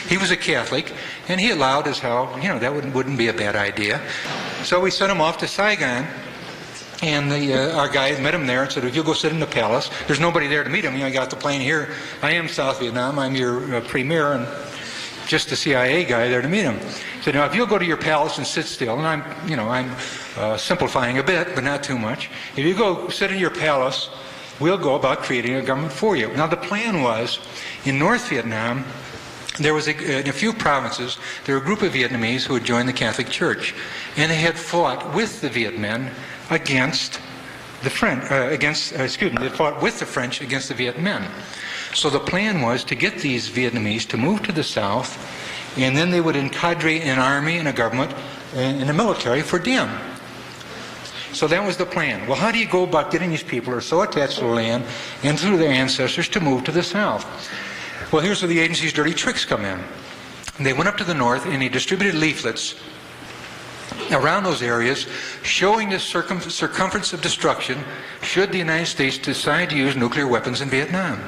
He was a Catholic, and he allowed as how, that wouldn't be a bad idea. So we sent him off to Saigon, and our guy met him there and said, if you'll go sit in the palace, there's nobody there to meet him. I got the plane here. I am South Vietnam. I'm your premier. And just the CIA guy there to meet him. He said, now if you'll go to your palace and sit still, and I'm simplifying a bit, but not too much. If you go sit in your palace, we'll go about creating a government for you. Now the plan was, in North Vietnam, there was in a few provinces, there were a group of Vietnamese who had joined the Catholic Church, and they had fought with the Viet Minh against the French, they fought with the French against the Viet Minh. So the plan was to get these Vietnamese to move to the south, and then they would encadre an army and a government and a military for Diem. So that was the plan. Well, how do you go about getting these people who are so attached to the land and to their ancestors to move to the south? Well, here's where the agency's dirty tricks come in. They went up to the north and they distributed leaflets around those areas showing the circumference of destruction should the United States decide to use nuclear weapons in Vietnam.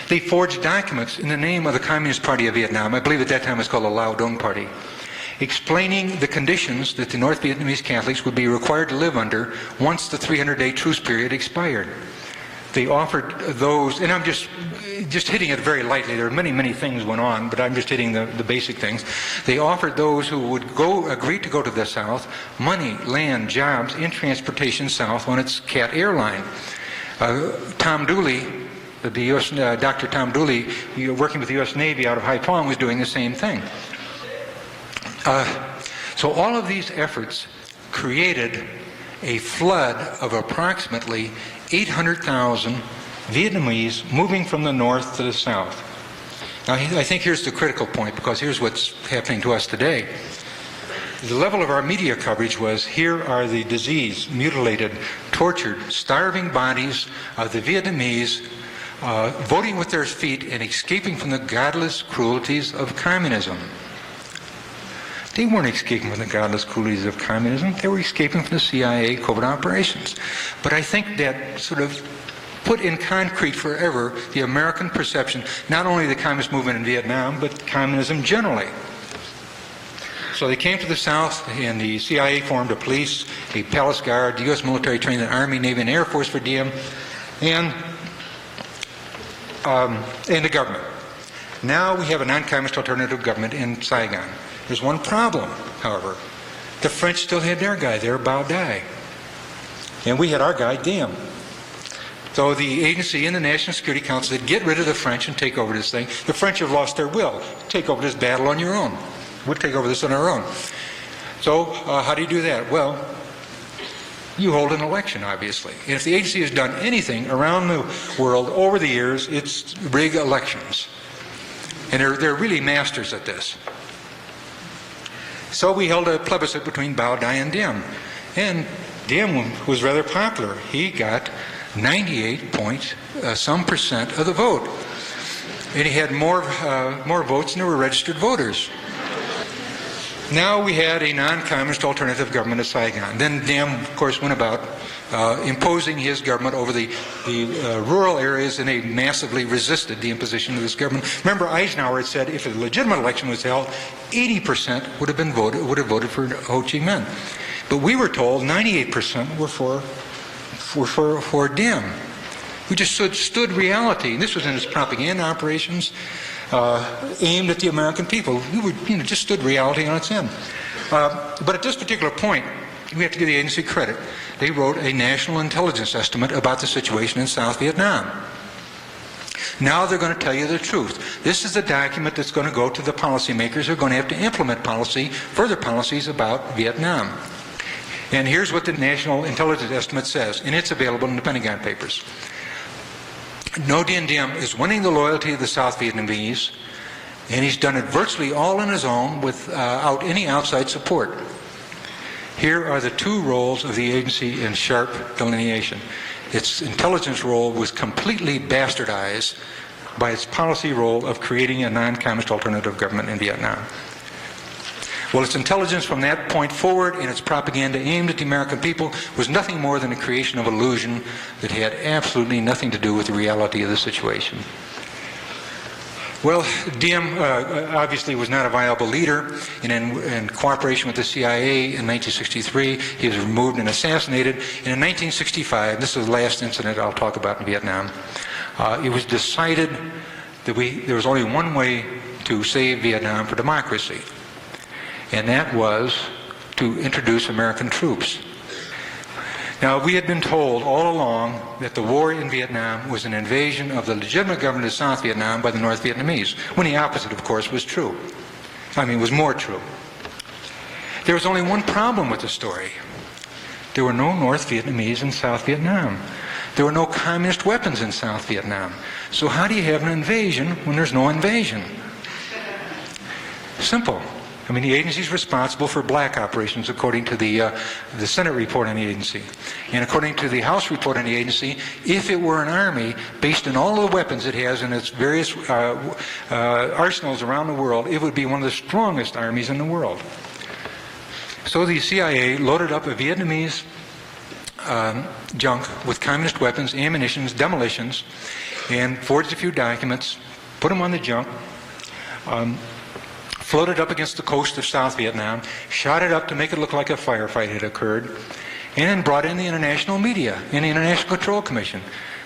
They forged documents in the name of the Communist Party of Vietnam, I believe at that time it was called the Lao Dong Party, explaining the conditions that the North Vietnamese Catholics would be required to live under once the 300-day truce period expired. They offered those, and I'm just hitting it very lightly. There are many, many things went on, but I'm just hitting the basic things. They offered those who would agree to go to the south money, land, jobs, and transportation south on its CAT airline. Tom Dooley, the U.S. Dr. Tom Dooley, working with the U.S. Navy out of Haiphong, was doing the same thing. So all of these efforts created a flood of approximately 800,000 Vietnamese moving from the north to the south. Now, I think here's the critical point, because here's what's happening to us today. The level of our media coverage was, here are the diseased, mutilated, tortured, starving bodies of the Vietnamese voting with their feet and escaping from the godless cruelties of communism. They weren't escaping from the godless cruelties of communism. They were escaping from the CIA covert operations. But I think that sort of put in concrete forever the American perception, not only of the communist movement in Vietnam, but communism generally. So they came to the south, and the CIA formed a police, a palace guard, the U.S. military trained the Army, Navy, and Air Force for Diem, and the government. Now we have a non-communist alternative government in Saigon. There's one problem, however. The French still had their guy there, Bao Dai. And we had our guy, Diem. So the agency and the National Security Council said, get rid of the French and take over this thing. The French have lost their will. Take over this battle on your own. We'll take over this on our own. So how do you do that? Well, you hold an election, obviously. And if the agency has done anything around the world over the years, it's rig elections. And they're really masters at this. So we held a plebiscite between Bao Dai and Diem. And Diem was rather popular. He got 98% of the vote. And he had more votes than there were registered voters. Now we had a non-communist alternative government of Saigon. Then Diem, of course, went about imposing his government over the rural areas, and they massively resisted the imposition of this government. Remember, Eisenhower had said if a legitimate election was held, 80% would have voted for Ho Chi Minh. But we were told 98% were for Diem. We just stood reality. And this was in his propaganda operations aimed at the American people. We just stood reality on its end. But at this particular point, we have to give the agency credit. They wrote a national intelligence estimate about the situation in South Vietnam. Now they're going to tell you the truth. This is a document that's going to go to the policymakers who are going to have to implement further policies about Vietnam. And here's what the National Intelligence Estimate says, and it's available in the Pentagon Papers. Ngo Dinh Diem is winning the loyalty of the South Vietnamese, and he's done it virtually all on his own without any outside support. Here are the two roles of the agency in sharp delineation. Its intelligence role was completely bastardized by its policy role of creating a non-communist alternative government in Vietnam. Well, its intelligence from that point forward and its propaganda aimed at the American people was nothing more than a creation of illusion that had absolutely nothing to do with the reality of the situation. Well, Diem obviously was not a viable leader, and in cooperation with the CIA in 1963, he was removed and assassinated. And in 1965, this is the last incident I'll talk about in Vietnam, it was decided that there was only one way to save Vietnam for democracy, and that was to introduce American troops. Now, we had been told all along that the war in Vietnam was an invasion of the legitimate government of South Vietnam by the North Vietnamese, when the opposite, of course, was true. Was more true. There was only one problem with the story. There were no North Vietnamese in South Vietnam. There were no communist weapons in South Vietnam. So how do you have an invasion when there's no invasion? Simple. The agency's responsible for black operations according to the Senate report on the agency. And according to the House report on the agency, if it were an army based on all of the weapons it has in its various arsenals around the world, it would be one of the strongest armies in the world. So the CIA loaded up a Vietnamese junk with communist weapons, ammunitions, demolitions, and forged a few documents, put them on the junk, floated up against the coast of South Vietnam, shot it up to make it look like a firefight had occurred, and then brought in the international media and the International Control Commission.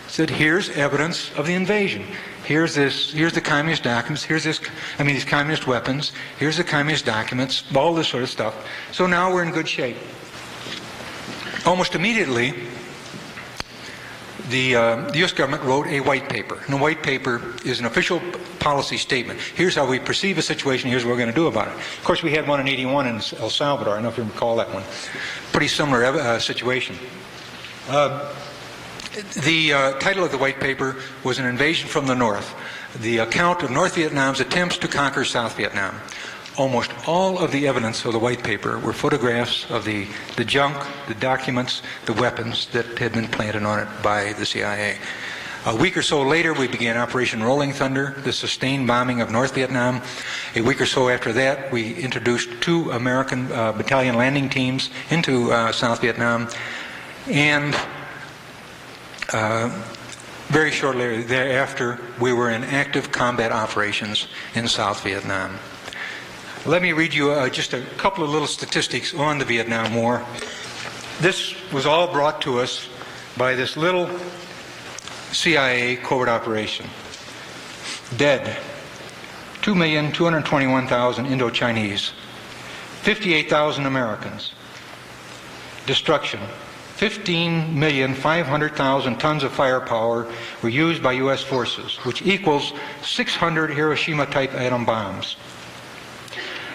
Said, here's evidence of the invasion. Here's the communist documents, these communist weapons, here's the communist documents, all this sort of stuff. So now we're in good shape. Almost immediately, the U.S. government wrote a white paper. And the white paper is an official policy statement. Here's how we perceive a situation, here's what we're going to do about it. Of course, we had one in '81 in El Salvador. I don't know if you recall that one. Pretty similar situation. The title of the white paper was An Invasion from the North, the account of North Vietnam's attempts to conquer South Vietnam. Almost all of the evidence of the white paper were photographs of the junk, the documents, the weapons that had been planted on it by the CIA. A week or so later, we began Operation Rolling Thunder, the sustained bombing of North Vietnam. A week or so after that, we introduced 2 American battalion landing teams into South Vietnam. And very shortly thereafter, we were in active combat operations in South Vietnam. Let me read you just a couple of little statistics on the Vietnam War. This was all brought to us by this little CIA covert operation. Dead, 2,221,000 Indo-Chinese, 58,000 Americans. Destruction, 15,500,000 tons of firepower were used by U.S. forces, which equals 600 Hiroshima-type atom bombs.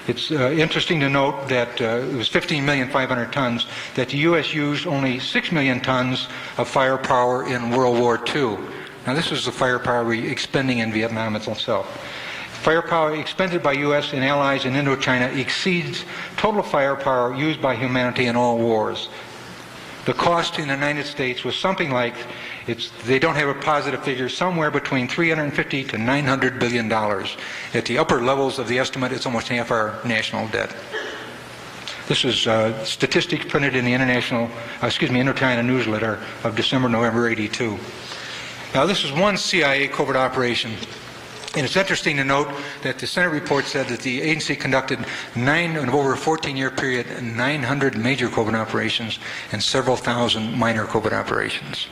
It's interesting to note that it was 15,500,000 tons, that the U.S. used only 6 million tons of firepower in World War II. Now this is the firepower we're expending in Vietnam itself. Firepower expended by U.S. and allies in Indochina exceeds total firepower used by humanity in all wars. The cost in the United States was something like, they don't have a positive figure, somewhere between $350 to $900 billion. At the upper levels of the estimate, it's almost half our national debt. This is statistics printed in the Indochina newsletter of December, November '82. Now, this is one CIA covert operation. And it's interesting to note that the Senate report said that the agency conducted over a 14-year period, 900 major covert operations and several thousand minor covert operations,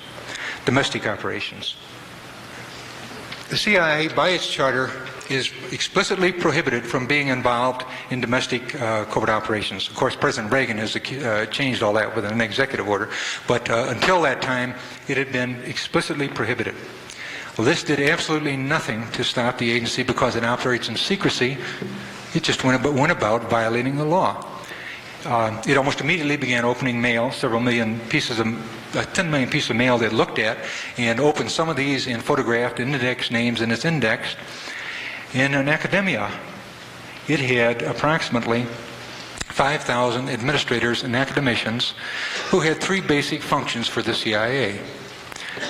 domestic operations. The CIA, by its charter, is explicitly prohibited from being involved in domestic covert operations. Of course, President Reagan has changed all that with an executive order, but until that time, it had been explicitly prohibited. Well, this did absolutely nothing to stop the agency because it operates in secrecy. It just went about violating the law. It almost immediately began opening mail, 10 million pieces of mail that it looked at, and opened some of these and photographed and indexed names, and it's indexed. In an academia, it had approximately 5,000 administrators and academicians who had 3 basic functions for the CIA.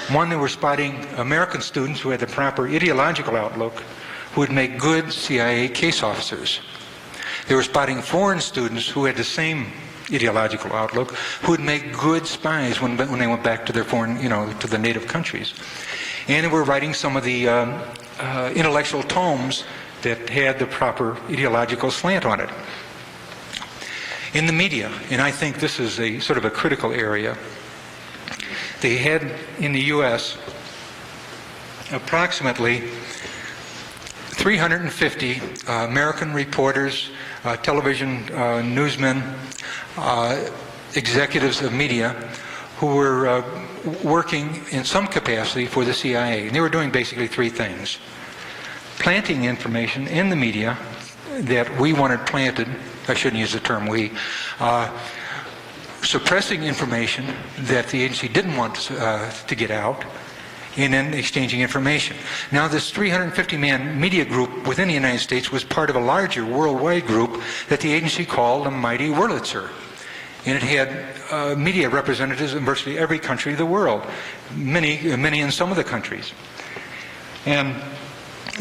One, they were spotting American students who had the proper ideological outlook, who would make good CIA case officers. They were spotting foreign students who had the same ideological outlook, who would make good spies when they went back to their foreign, to the native countries. And they were writing some of the intellectual tomes that had the proper ideological slant on it. In the media, and I think this is a sort of a critical area, they had in the U.S. approximately 350 American reporters, television newsmen, executives of media who were working in some capacity for the CIA. And they were doing basically three things. Planting information in the media that we wanted planted, I shouldn't use the term we, suppressing information that the agency didn't want to get out, and then exchanging information. Now this 350-man media group within the United States was part of a larger worldwide group that the agency called the Mighty Wurlitzer. And it had media representatives in virtually every country of the world, many in some of the countries. And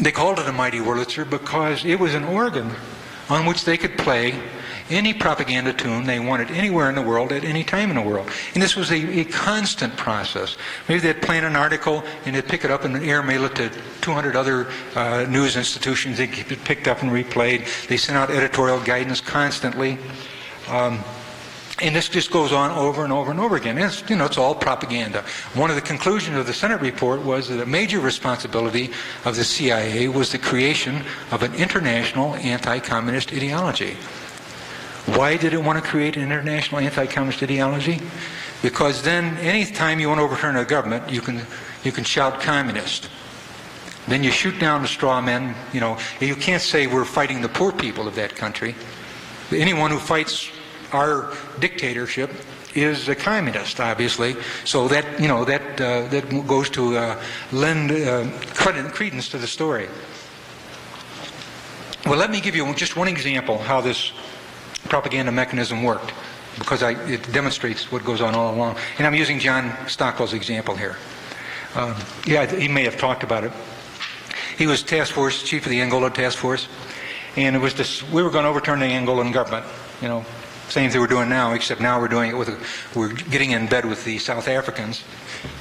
they called it a Mighty Wurlitzer because it was an organ on which they could play any propaganda tune they wanted anywhere in the world at any time in the world. And this was a constant process. Maybe they'd plan an article and they'd pick it up and airmail it to 200 other news institutions. They'd keep it picked up and replayed. They sent out editorial guidance constantly. And this just goes on over and over and over again. And it's all propaganda. One of the conclusions of the Senate report was that a major responsibility of the CIA was the creation of an international anti-communist ideology. Why did it want to create an international anti-communist ideology? Because then any time you want to overturn a government, you can shout communist. Then you shoot down the straw men. You can't say we're fighting the poor people of that country. Anyone who fights our dictatorship is a communist, obviously. So that that goes to lend credence to the story. Well, let me give you just one example how this propaganda mechanism worked, because it demonstrates what goes on all along. And I'm using John Stockwell's example here. He may have talked about it. He was task force chief of the Angola task force, and it was we were going to overturn the Angolan government. Same thing we're doing now, except now we're doing it we're getting in bed with the South Africans.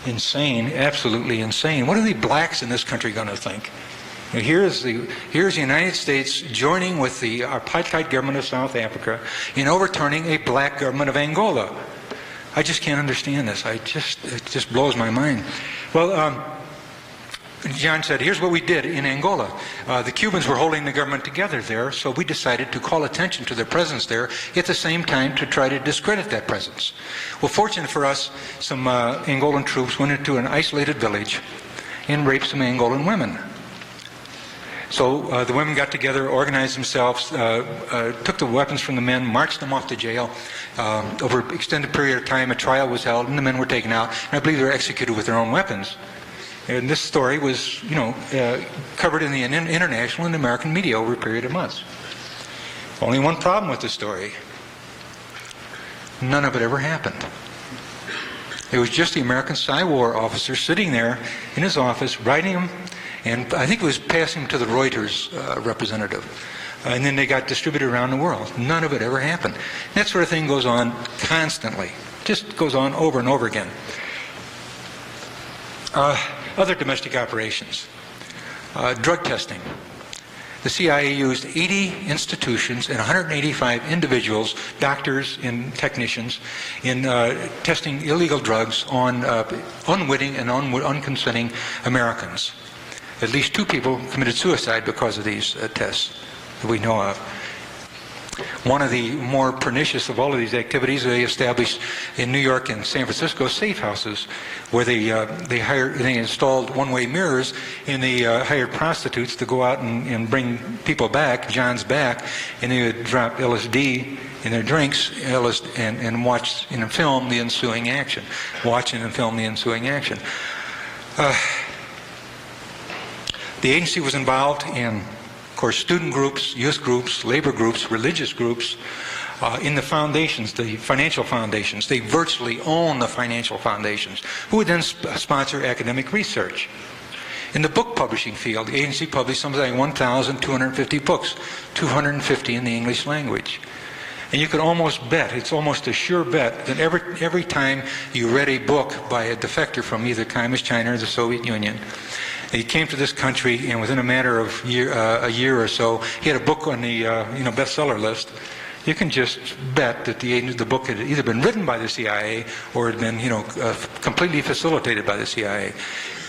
Insane, absolutely insane. What are the blacks in this country going to think? Here's the United States joining with the apartheid government of South Africa in overturning a black government of Angola. I just can't understand this. It just blows my mind. Well, John said, here's what we did in Angola. The Cubans were holding the government together there, so we decided to call attention to their presence there at the same time to try to discredit that presence. Well, fortunate for us, some Angolan troops went into an isolated village and raped some Angolan women. So the women got together, organized themselves, took the weapons from the men, marched them off to jail. Over an extended period of time, a trial was held, and the men were taken out. And I believe they were executed with their own weapons. And this story was, covered in the international and American media over a period of months. Only one problem with the story. None of it ever happened. It was just the American Psy-War officer sitting there in his office, writing them, and I think it was passing them to the Reuters representative. And then they got distributed around the world. None of it ever happened. That sort of thing goes on constantly. Just goes on over and over again. Other domestic operations. Drug testing. The CIA used 80 institutions and 185 individuals, doctors and technicians, in testing illegal drugs on unwitting and unconsenting Americans. At least 2 people committed suicide because of these tests that we know of. One of the more pernicious of all of these activities, they established in New York and San Francisco safe houses, where they installed one-way mirrors, and they hired prostitutes to go out and bring people back, Johns back, and they would drop LSD in their drinks and watch and film the ensuing action. The agency was involved in, of course, student groups, youth groups, labor groups, religious groups, in the foundations, the financial foundations. They virtually own the financial foundations, who would then sponsor academic research. In the book publishing field, the agency published something like 1,250 books, 250 in the English language. And you could almost bet, it's almost a sure bet, that every time you read a book by a defector from either Communist China or the Soviet Union, he came to this country, and within a matter of a year or so, he had a book on the bestseller list. you can just bet that the book had either been written by the CIA or had been, completely facilitated by the CIA.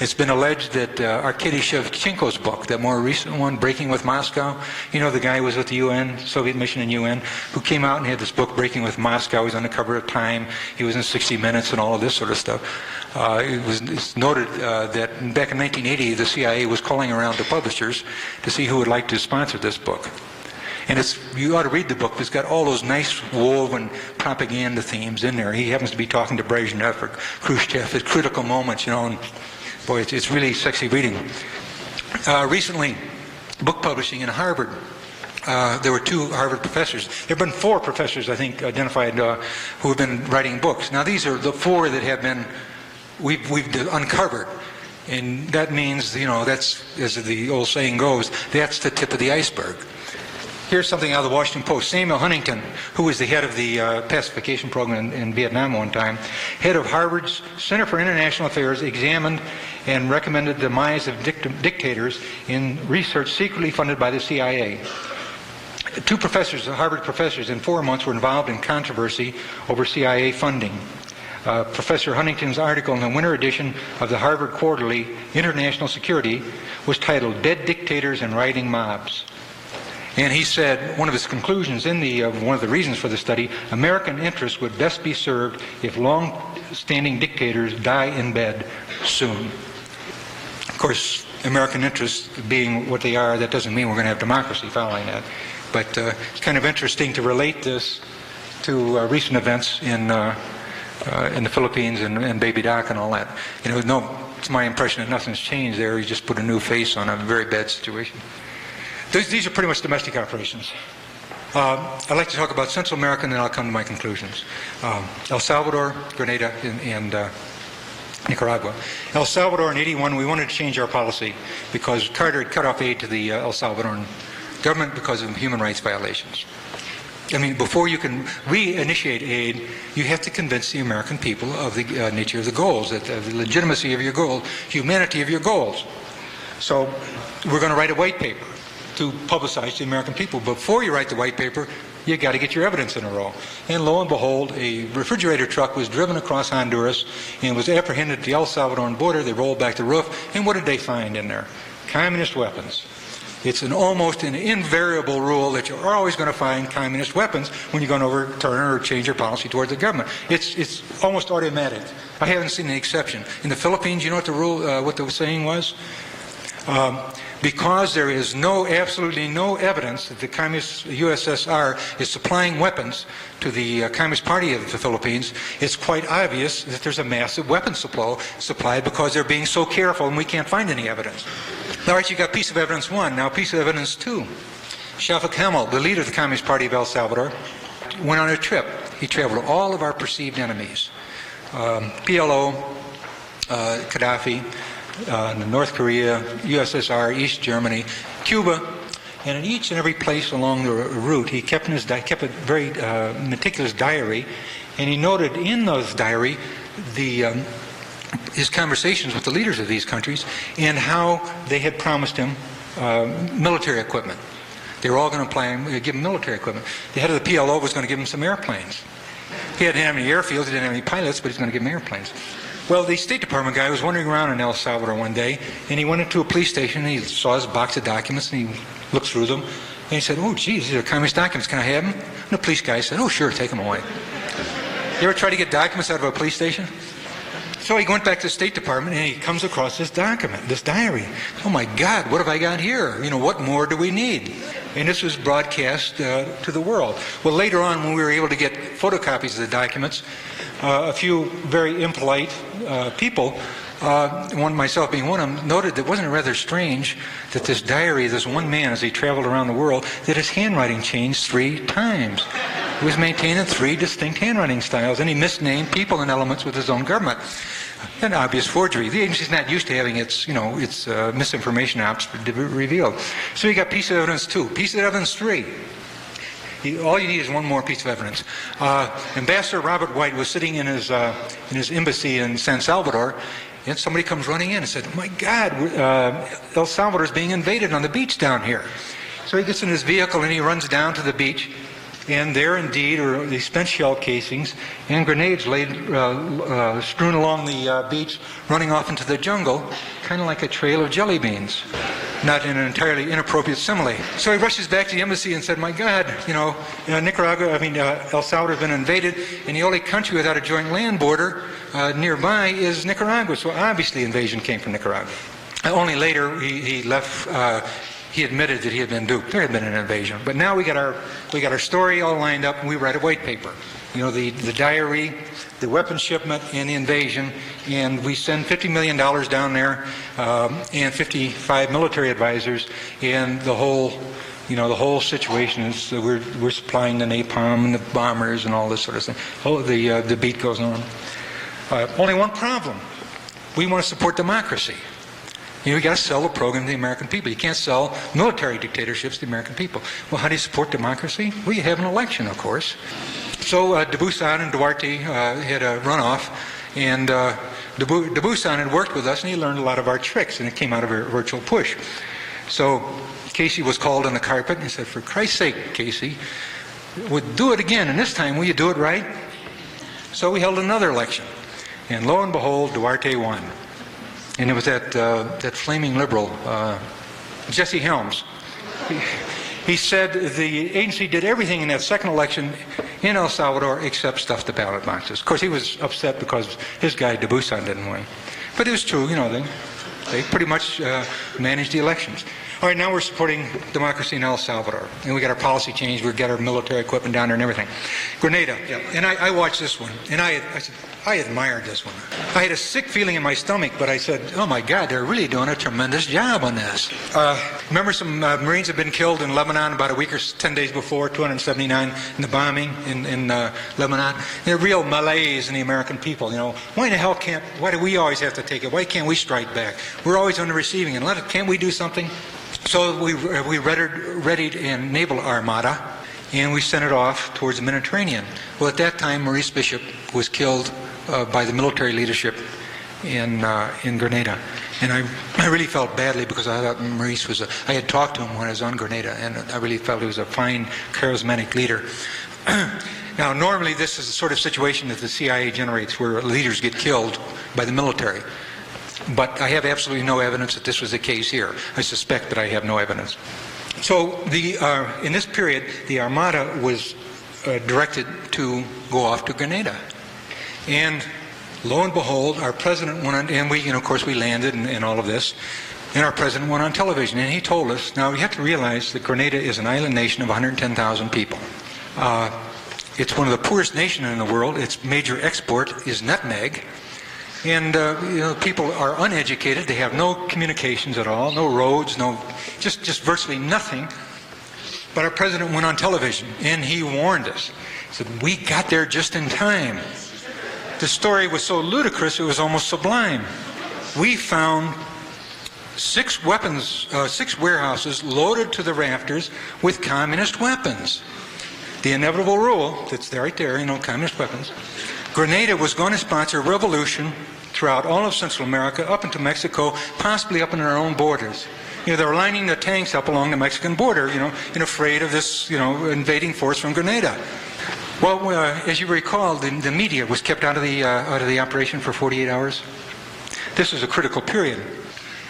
It's been alleged that Arkady Shevchenko's book, that more recent one, Breaking with Moscow, the guy who was with the UN, Soviet mission in UN, who came out and had this book, Breaking with Moscow. He was on the cover of Time. He was in 60 Minutes and all of this sort of stuff. It's noted that back in 1980, the CIA was calling around to publishers to see who would like to sponsor this book. And you ought to read the book. It's got all those nice woven propaganda themes in there. He happens to be talking to Brezhnev or Khrushchev at critical moments, and boy, it's really sexy reading. Recently, book publishing in Harvard, there were 2 Harvard professors. There have been 4 professors, I think, identified who have been writing books. Now, these are the 4 that have been, we've uncovered. And that means, that's, as the old saying goes, that's the tip of the iceberg. Here's something out of the Washington Post. Samuel Huntington, who was the head of the pacification program in Vietnam one time, head of Harvard's Center for International Affairs, examined and recommended the demise of dictators in research secretly funded by the CIA. 2 professors, Harvard professors, in 4 months were involved in controversy over CIA funding. Professor Huntington's article in the winter edition of the Harvard Quarterly, International Security, was titled Dead Dictators and Rioting Mobs. And he said, one of his conclusions in one of the reasons for the study, American interests would best be served if long-standing dictators die in bed soon. Of course, American interests being what they are, that doesn't mean we're going to have democracy following that. But it's kind of interesting to relate this to recent events in the Philippines and Baby Doc and all that. It's my impression that nothing's changed there. You just put a new face on a very bad situation. These are pretty much domestic operations. I'd like to talk about Central America, and then I'll come to my conclusions. El Salvador, Grenada, and Nicaragua. El Salvador in '81, we wanted to change our policy because Carter had cut off aid to the El Salvadoran government because of human rights violations. Before you can reinitiate aid, you have to convince the American people of the nature of the goals, of the legitimacy of your goals, humanity of your goals. So we're going to write a white paper to publicize to the American people. Before you write the white paper, you got to get your evidence in a row. And lo and behold, a refrigerator truck was driven across Honduras and was apprehended at the El Salvadoran border. They rolled back the roof, and what did they find in there? Communist weapons. It's almost an invariable rule that you're always going to find communist weapons when you're going to overturn or change your policy towards the government. It's almost automatic. I haven't seen an exception. In the Philippines, you know what the saying was? Because there is absolutely no evidence that the communist USSR is supplying weapons to the Communist Party of the Philippines, it's quite obvious that there's a massive weapons supply because they're being so careful and we can't find any evidence. All right, you got piece of evidence 1. Now piece of evidence 2. Shafik Hamal, the leader of the Communist Party of El Salvador, went on a trip. He traveled to all of our perceived enemies. PLO, Gaddafi, North Korea, USSR, East Germany, Cuba, and in each and every place along the route, he kept a very meticulous diary, and he noted in those diary his conversations with the leaders of these countries and how they had promised him military equipment. They were all going to give him military equipment. The head of the PLO was going to give him some airplanes. He didn't have any airfields, he didn't have any pilots, but he's going to give him airplanes. Well, the State Department guy was wandering around in El Salvador one day, and he went into a police station, and he saw his box of documents, and he looked through them, and he said, "Oh, geez, these are communist documents. Can I have them?" And the police guy said, "Oh, sure, take them away." You ever try to get documents out of a police station? So he went back to the State Department, and he comes across this document, this diary. Oh, my God, what have I got here? What more do we need? And this was broadcast to the world. Well, later on, when we were able to get photocopies of the documents, a few very impolite people, myself being one of them, noted that wasn't it rather strange that this diary, this one man, as he traveled around the world, that his handwriting changed 3 times. He was maintaining 3 distinct handwriting styles, and he misnamed people and elements with his own government. An obvious forgery. The agency's not used to having its misinformation ops revealed. So you got piece of evidence 2. Piece of evidence 3. All you need is one more piece of evidence. Ambassador Robert White was sitting in his embassy in San Salvador, and somebody comes running in and said, "My God, El Salvador is being invaded on the beach down here." So he gets in his vehicle and he runs down to the beach, And there indeed are these spent shell casings and grenades laid strewn along the beach, running off into the jungle, kind of like a trail of jelly beans. Not in an entirely inappropriate simile. So he rushes back to the embassy and said, my God, El Salvador has been invaded, and the only country without a joint land border nearby is Nicaragua. So obviously invasion came from Nicaragua. Only later he left. He admitted that he had been duped. There had been an invasion, but now we got our story all lined up, and we write a white paper. The diary, the weapons shipment, and the invasion, and we send $50 million down there, and 55 military advisors, and the whole situation is we're supplying the napalm and the bombers and all this sort of thing. The beat goes on. Only one problem: we want to support democracy. You got to sell the program to the American people. You can't sell military dictatorships to the American people. Well, how do you support democracy? Well, you have an election, of course. So Debusan and Duarte had a runoff, and Debusan had worked with us, and he learned a lot of our tricks, and it came out of a virtual push. So Casey was called on the carpet, and he said, for Christ's sake, Casey, we'll do it again, and this time, will you do it right? So we held another election, and lo and behold, Duarte won. And it was that flaming liberal, Jesse Helms. He said the agency did everything in that second election in El Salvador except stuff the ballot boxes. Of course, he was upset because his guy, Debusan, didn't win. But it was true, they pretty much managed the elections. All right, now we're supporting democracy in El Salvador. And we got our policy change, we got our military equipment down there and everything. Grenada, yeah. And I watched this one, and I said, I admired this one. I had a sick feeling in my stomach, but I said, oh my God, they're really doing a tremendous job on this. Remember some Marines had been killed in Lebanon about a week or 10 days before, 279 in the bombing in Lebanon. They're real malaise in the American people, Why do we always have to take it? Why can't we strike back? We're always on the receiving end. Can't we do something? So we readied a naval armada, and we sent it off towards the Mediterranean. Well, at that time, Maurice Bishop was killed by the military leadership in Grenada. And I really felt badly because I thought Maurice I had talked to him when I was on Grenada, and I really felt he was a fine, charismatic leader. Now, normally this is the sort of situation that the CIA generates where leaders get killed by the military. But I have absolutely no evidence that this was the case here. I suspect that I have no evidence. So in this period, the Armada was directed to go off to Grenada. And lo and behold, our president went on, and we, of course, we landed and all of this. And our president went on television, and he told us, now you have to realize that Grenada is an island nation of 110,000 people. It's one of the poorest nations in the world. Its major export is nutmeg. And people are uneducated. They have no communications at all, no roads, just virtually nothing. But our president went on television, and he warned us. He said, we got there just in time. The story was so ludicrous, it was almost sublime. We found 6 warehouses loaded to the rafters with communist weapons. The inevitable rule, that's right there, communist weapons. Grenada was going to sponsor a revolution throughout all of Central America, up into Mexico, possibly up in our own borders. They were lining the tanks up along the Mexican border, and afraid of this, invading force from Grenada. Well, as you recall, the media was kept out of the operation for 48 hours. This was a critical period.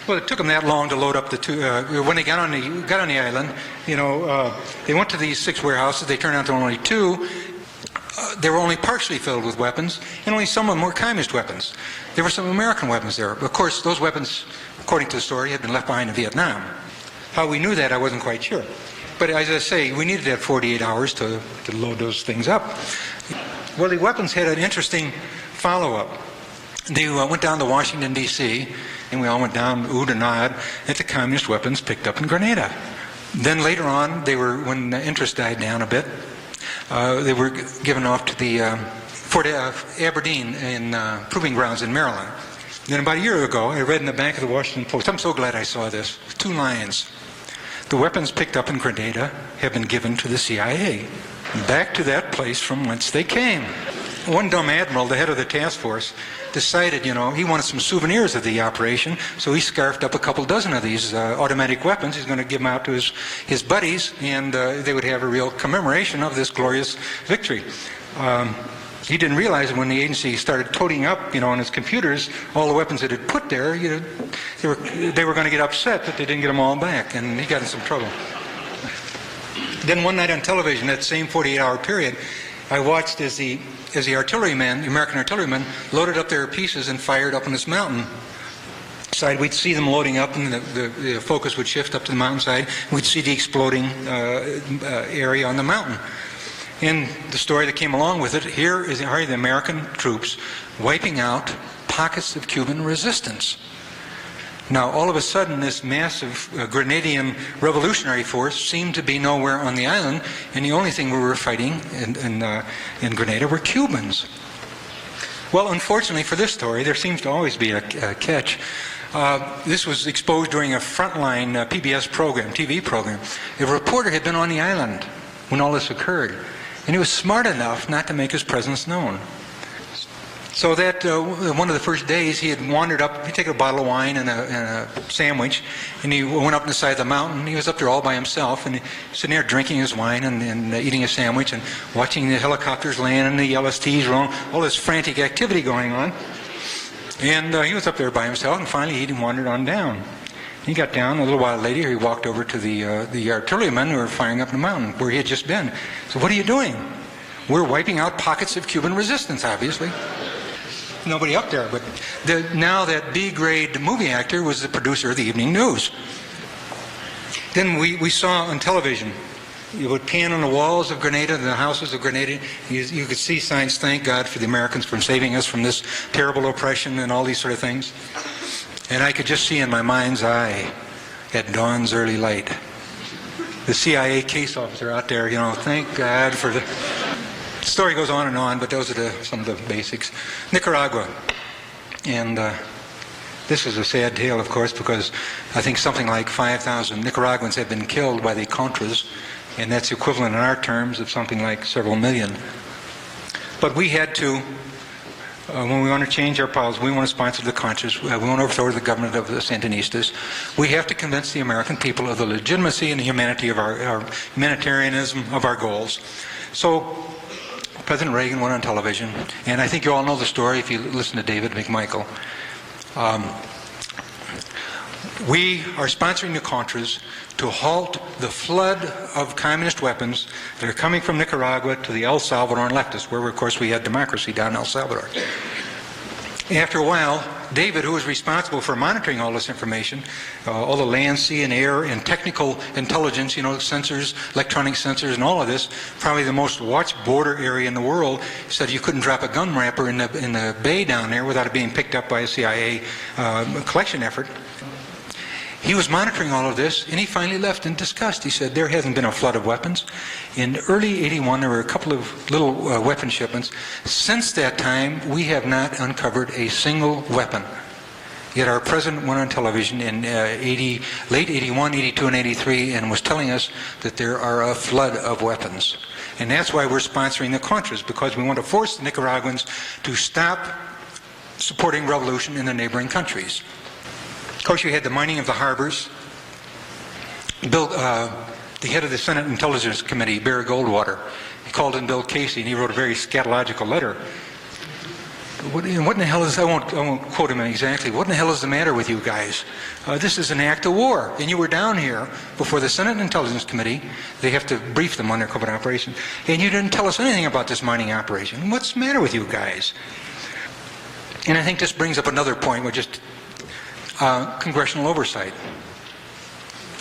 Well, it took them that long to load up the two. When they got on the island, they went to these 6 warehouses. They turned out there were only 2. They were only partially filled with weapons, and only some of them were communist weapons. There were some American weapons there. Of course, those weapons, according to the story, had been left behind in Vietnam. How we knew that, I wasn't quite sure. But as I say, we needed that 48 hours to load those things up. Well, the weapons had an interesting follow-up. They went down to Washington, D.C., and we all went down, oohed and ahed, at the communist weapons picked up in Grenada. Then later on, when the interest died down a bit, they were given off to the Fort Aberdeen in proving grounds in Maryland. Then about a year ago, I read in the back of the Washington Post, I'm so glad I saw this, 2 lines. The weapons picked up in Grenada have been given to the CIA, back to that place from whence they came. one dumb admiral, the head of the task force, decided, he wanted some souvenirs of the operation, so he scarfed up a couple dozen of these automatic weapons. He's going to give them out to his buddies, and they would have a real commemoration of this glorious victory. He didn't realize when the agency started toting up, on his computers, all the weapons that it put there, they were going to get upset that they didn't get them all back, and he got in some trouble. Then one night on television, that same 48-hour period, I watched as the artillerymen, the American artillerymen, loaded up their pieces and fired up on this mountain side. We'd see them loading up, and the focus would shift up to the mountainside. We'd see the exploding area on the mountain. And the story that came along with it, here are the American troops wiping out pockets of Cuban resistance. Now, all of a sudden, this massive Grenadian revolutionary force seemed to be nowhere on the island, and the only thing we were fighting in Grenada were Cubans. Well, unfortunately for this story, there seems to always be a catch. This was exposed during a frontline PBS program, TV program. A reporter had been on the island when all this occurred, and he was smart enough not to make his presence known. So that one of the first days he had wandered up, he'd taken a bottle of wine and a sandwich, and he went up on the side of the mountain. He was up there all by himself, and sitting there drinking his wine and eating a sandwich and watching the helicopters land and the LSTs rolling, all this frantic activity going on. And he was up there by himself, and finally he wandered on down. He got down. A little while later, he walked over to the artillerymen who were firing up the mountain where he had just been. So, what are you doing? We're wiping out pockets of Cuban resistance, obviously. Nobody up there, but now that B-grade movie actor was the producer of the evening news. Then we saw on television, you would pan on the walls of Grenada, the houses of Grenada, you could see signs, thank God for the Americans from saving us from this terrible oppression and all these sort of things. And I could just see in my mind's eye, at dawn's early light, the CIA case officer out there, thank God for the... The story goes on, but those are some of the basics. Nicaragua. And this is a sad tale, of course, because I think something like 5,000 Nicaraguans have been killed by the Contras, and that's equivalent in our terms of something like several million. But we had to, when we want to change our policy, we want to sponsor the Contras, we want to overthrow the government of the Sandinistas, we have to convince the American people of the legitimacy and the humanity of our humanitarianism of our goals. So President Reagan went on television, and I think you all know the story if you listen to David McMichael. We are sponsoring the Contras to halt the flood of communist weapons that are coming from Nicaragua to the El Salvadoran leftists, where, of course, we had democracy down in El Salvador. After a while, David, who was responsible for monitoring all this information, all the land, sea, and air, and technical intelligence, sensors, electronic sensors, and all of this, probably the most watched border area in the world, said you couldn't drop a gun wrapper in the bay down there without it being picked up by a CIA collection effort. He was monitoring all of this, and he finally left in disgust. He said, there hasn't been a flood of weapons. In early '81, there were a couple of little weapon shipments. Since that time, we have not uncovered a single weapon. Yet our president went on television in late '81, '82, and '83 and was telling us that there are a flood of weapons. And that's why we're sponsoring the Contras, because we want to force the Nicaraguans to stop supporting revolution in the neighboring countries. Of course, you had the mining of the harbors. The head of the Senate Intelligence Committee, Barry Goldwater, he called in Bill Casey, and he wrote a very scatological letter. What in the hell is, I won't quote him exactly, what in the hell is the matter with you guys? This is an act of war, and you were down here before the Senate Intelligence Committee. They have to brief them on their covert operation, and you didn't tell us anything about this mining operation. What's the matter with you guys? And I think this brings up another point, which is congressional oversight.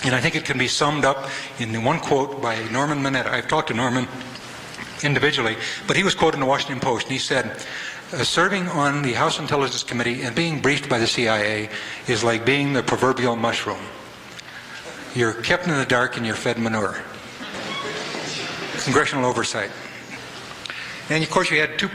And I think it can be summed up in the one quote by Norman Mineta. I've talked to Norman individually, but he was quoted in the Washington Post, and he said, serving on the House Intelligence Committee and being briefed by the CIA is like being the proverbial mushroom. You're kept in the dark and you're fed manure. Congressional oversight. And of course you had two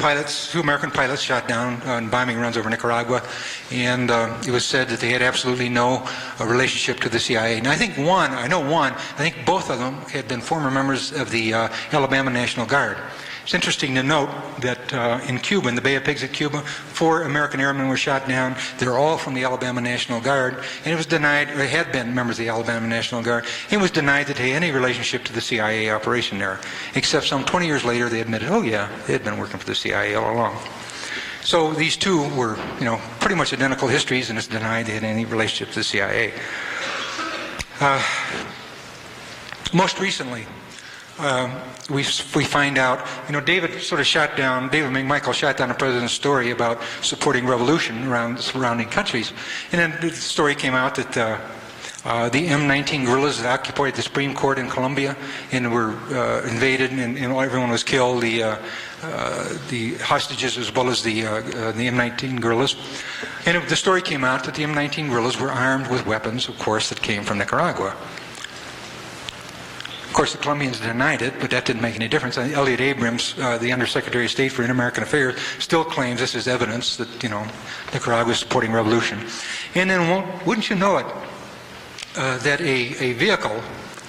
American pilots shot down on bombing runs over Nicaragua, and it was said that they had absolutely no relationship to the CIA. And I think both of them had been former members of the Alabama National Guard. It's interesting to note that in Cuba, in the Bay of Pigs at Cuba, 4 American airmen were shot down. They're all from the Alabama National Guard, and it was denied, or had been members of the Alabama National Guard. It was denied that they had any relationship to the CIA operation there, except some 20 years later they admitted, oh yeah, they had been working for the CIA all along. So these two were, pretty much identical histories, and it's denied they had any relationship to the CIA. Most recently, we find out, David McMichael shot down the president's story about supporting revolution around the surrounding countries. And then the story came out that the M-19 guerrillas that occupied the Supreme Court in Colombia and were invaded, and everyone was killed, the hostages as well as the M-19 guerrillas. And the story came out that the M-19 guerrillas were armed with weapons, of course, that came from Nicaragua. Of course, the Colombians denied it, but that didn't make any difference. Elliot Abrams, the Undersecretary of State for Inter-American Affairs, still claims this is evidence that, Nicaragua is supporting revolution. And then, wouldn't you know it, that a vehicle,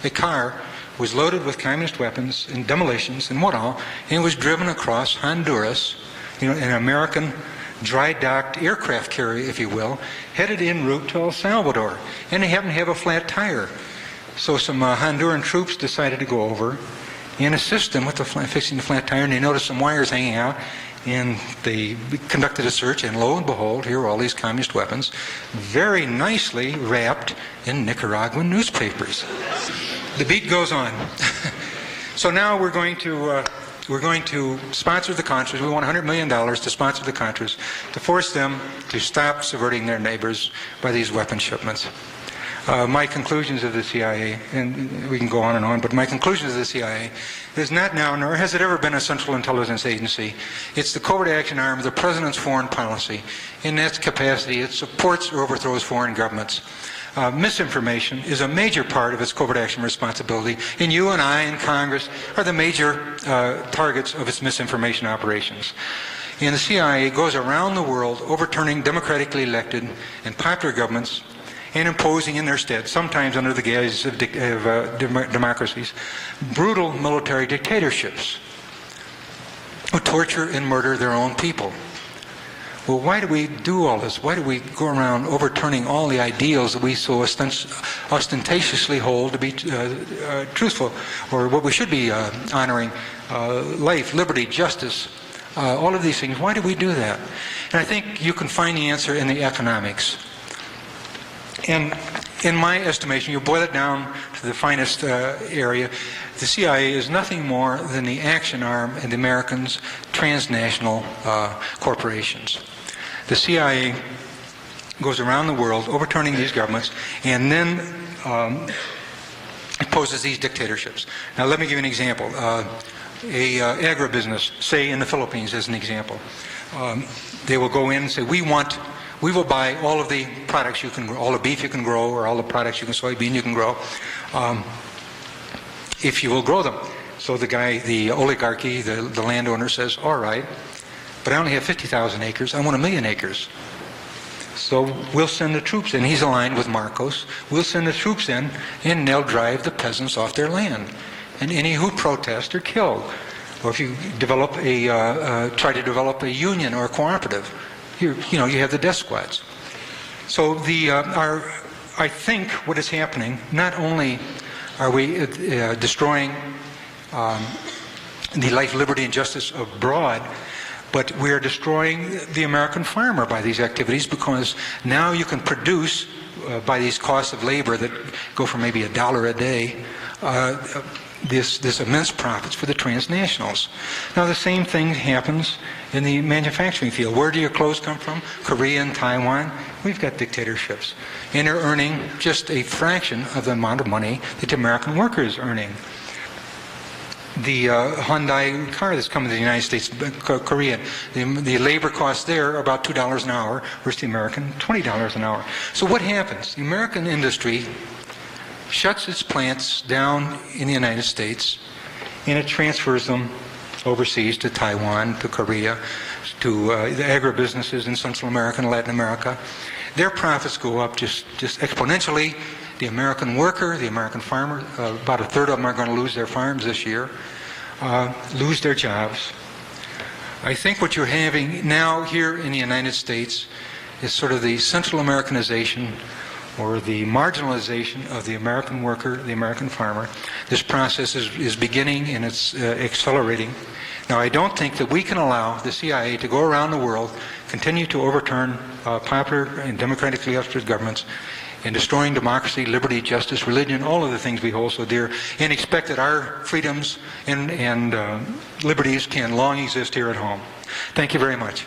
a car, was loaded with communist weapons and demolitions and what all, and was driven across Honduras, an American dry-docked aircraft carrier, if you will, headed en route to El Salvador. And they happened to have a flat tire. So some Honduran troops decided to go over and assist them with fixing the flat tire, and they noticed some wires hanging out, and they conducted a search, and lo and behold, here were all these communist weapons, very nicely wrapped in Nicaraguan newspapers. The beat goes on. So now we're going to sponsor the Contras. We want $100 million to sponsor the Contras, to force them to stop subverting their neighbors by these weapon shipments. My conclusions of the CIA, and we can go on, but my conclusions of the CIA is not now, nor has it ever been a central intelligence agency. It's the covert action arm of the president's foreign policy. In its capacity, it supports or overthrows foreign governments. Misinformation is a major part of its covert action responsibility, and you and I and Congress are the major targets of its misinformation operations. And the CIA goes around the world overturning democratically elected and popular governments and imposing in their stead, sometimes under the guise of democracies, brutal military dictatorships who torture and murder their own people. Well, why do we do all this? Why do we go around overturning all the ideals that we so ostentatiously hold to be truthful, or what we should be honoring, life, liberty, justice, all of these things? Why do we do that? And I think you can find the answer in the economics. And in my estimation, you boil it down to the finest area, the CIA is nothing more than the action arm of the Americans' transnational corporations. The CIA goes around the world overturning these governments and then imposes these dictatorships. Now let me give you an example. Agribusiness, say in the Philippines as an example. They will go in and say, we will buy all of the products you can grow, all the beef you can grow, or all the products soybean you can grow, if you will grow them. So the oligarchy, the landowner says, all right, but I only have 50,000 acres, I want 1,000,000 acres. So we'll send the troops in. He's aligned with Marcos. We'll send the troops in, and they'll drive the peasants off their land. And any who protest are killed. Or if you develop try to develop a union or a cooperative, you have the death squads. So I think what is happening, not only are we destroying the life, liberty, and justice abroad, but we are destroying the American farmer by these activities, because now you can produce, by these costs of labor that go from maybe $1 a day, this immense profits for the transnationals. Now the same thing happens in the manufacturing field. Where do your clothes come from? Korea and Taiwan. We've got dictatorships. And they're earning just a fraction of the amount of money that the American worker is earning. The Hyundai car that's coming to the United States, Korea, the labor costs there are about $2 an hour, versus the American, $20 an hour. So what happens? The American industry shuts its plants down in the United States, and it transfers them overseas to Taiwan, to Korea, to the agribusinesses in Central America and Latin America. Their profits go up just exponentially. The American worker, the American farmer, about a third of them are going to lose their farms this year. lose their jobs. I think what you're having now here in the United States is sort of the Central Americanization or the marginalization of the American worker, the American farmer. This process is beginning and it's accelerating. Now, I don't think that we can allow the CIA to go around the world, continue to overturn popular and democratically elected governments, and destroying democracy, liberty, justice, religion, all of the things we hold so dear, and expect that our freedoms and liberties can long exist here at home. Thank you very much.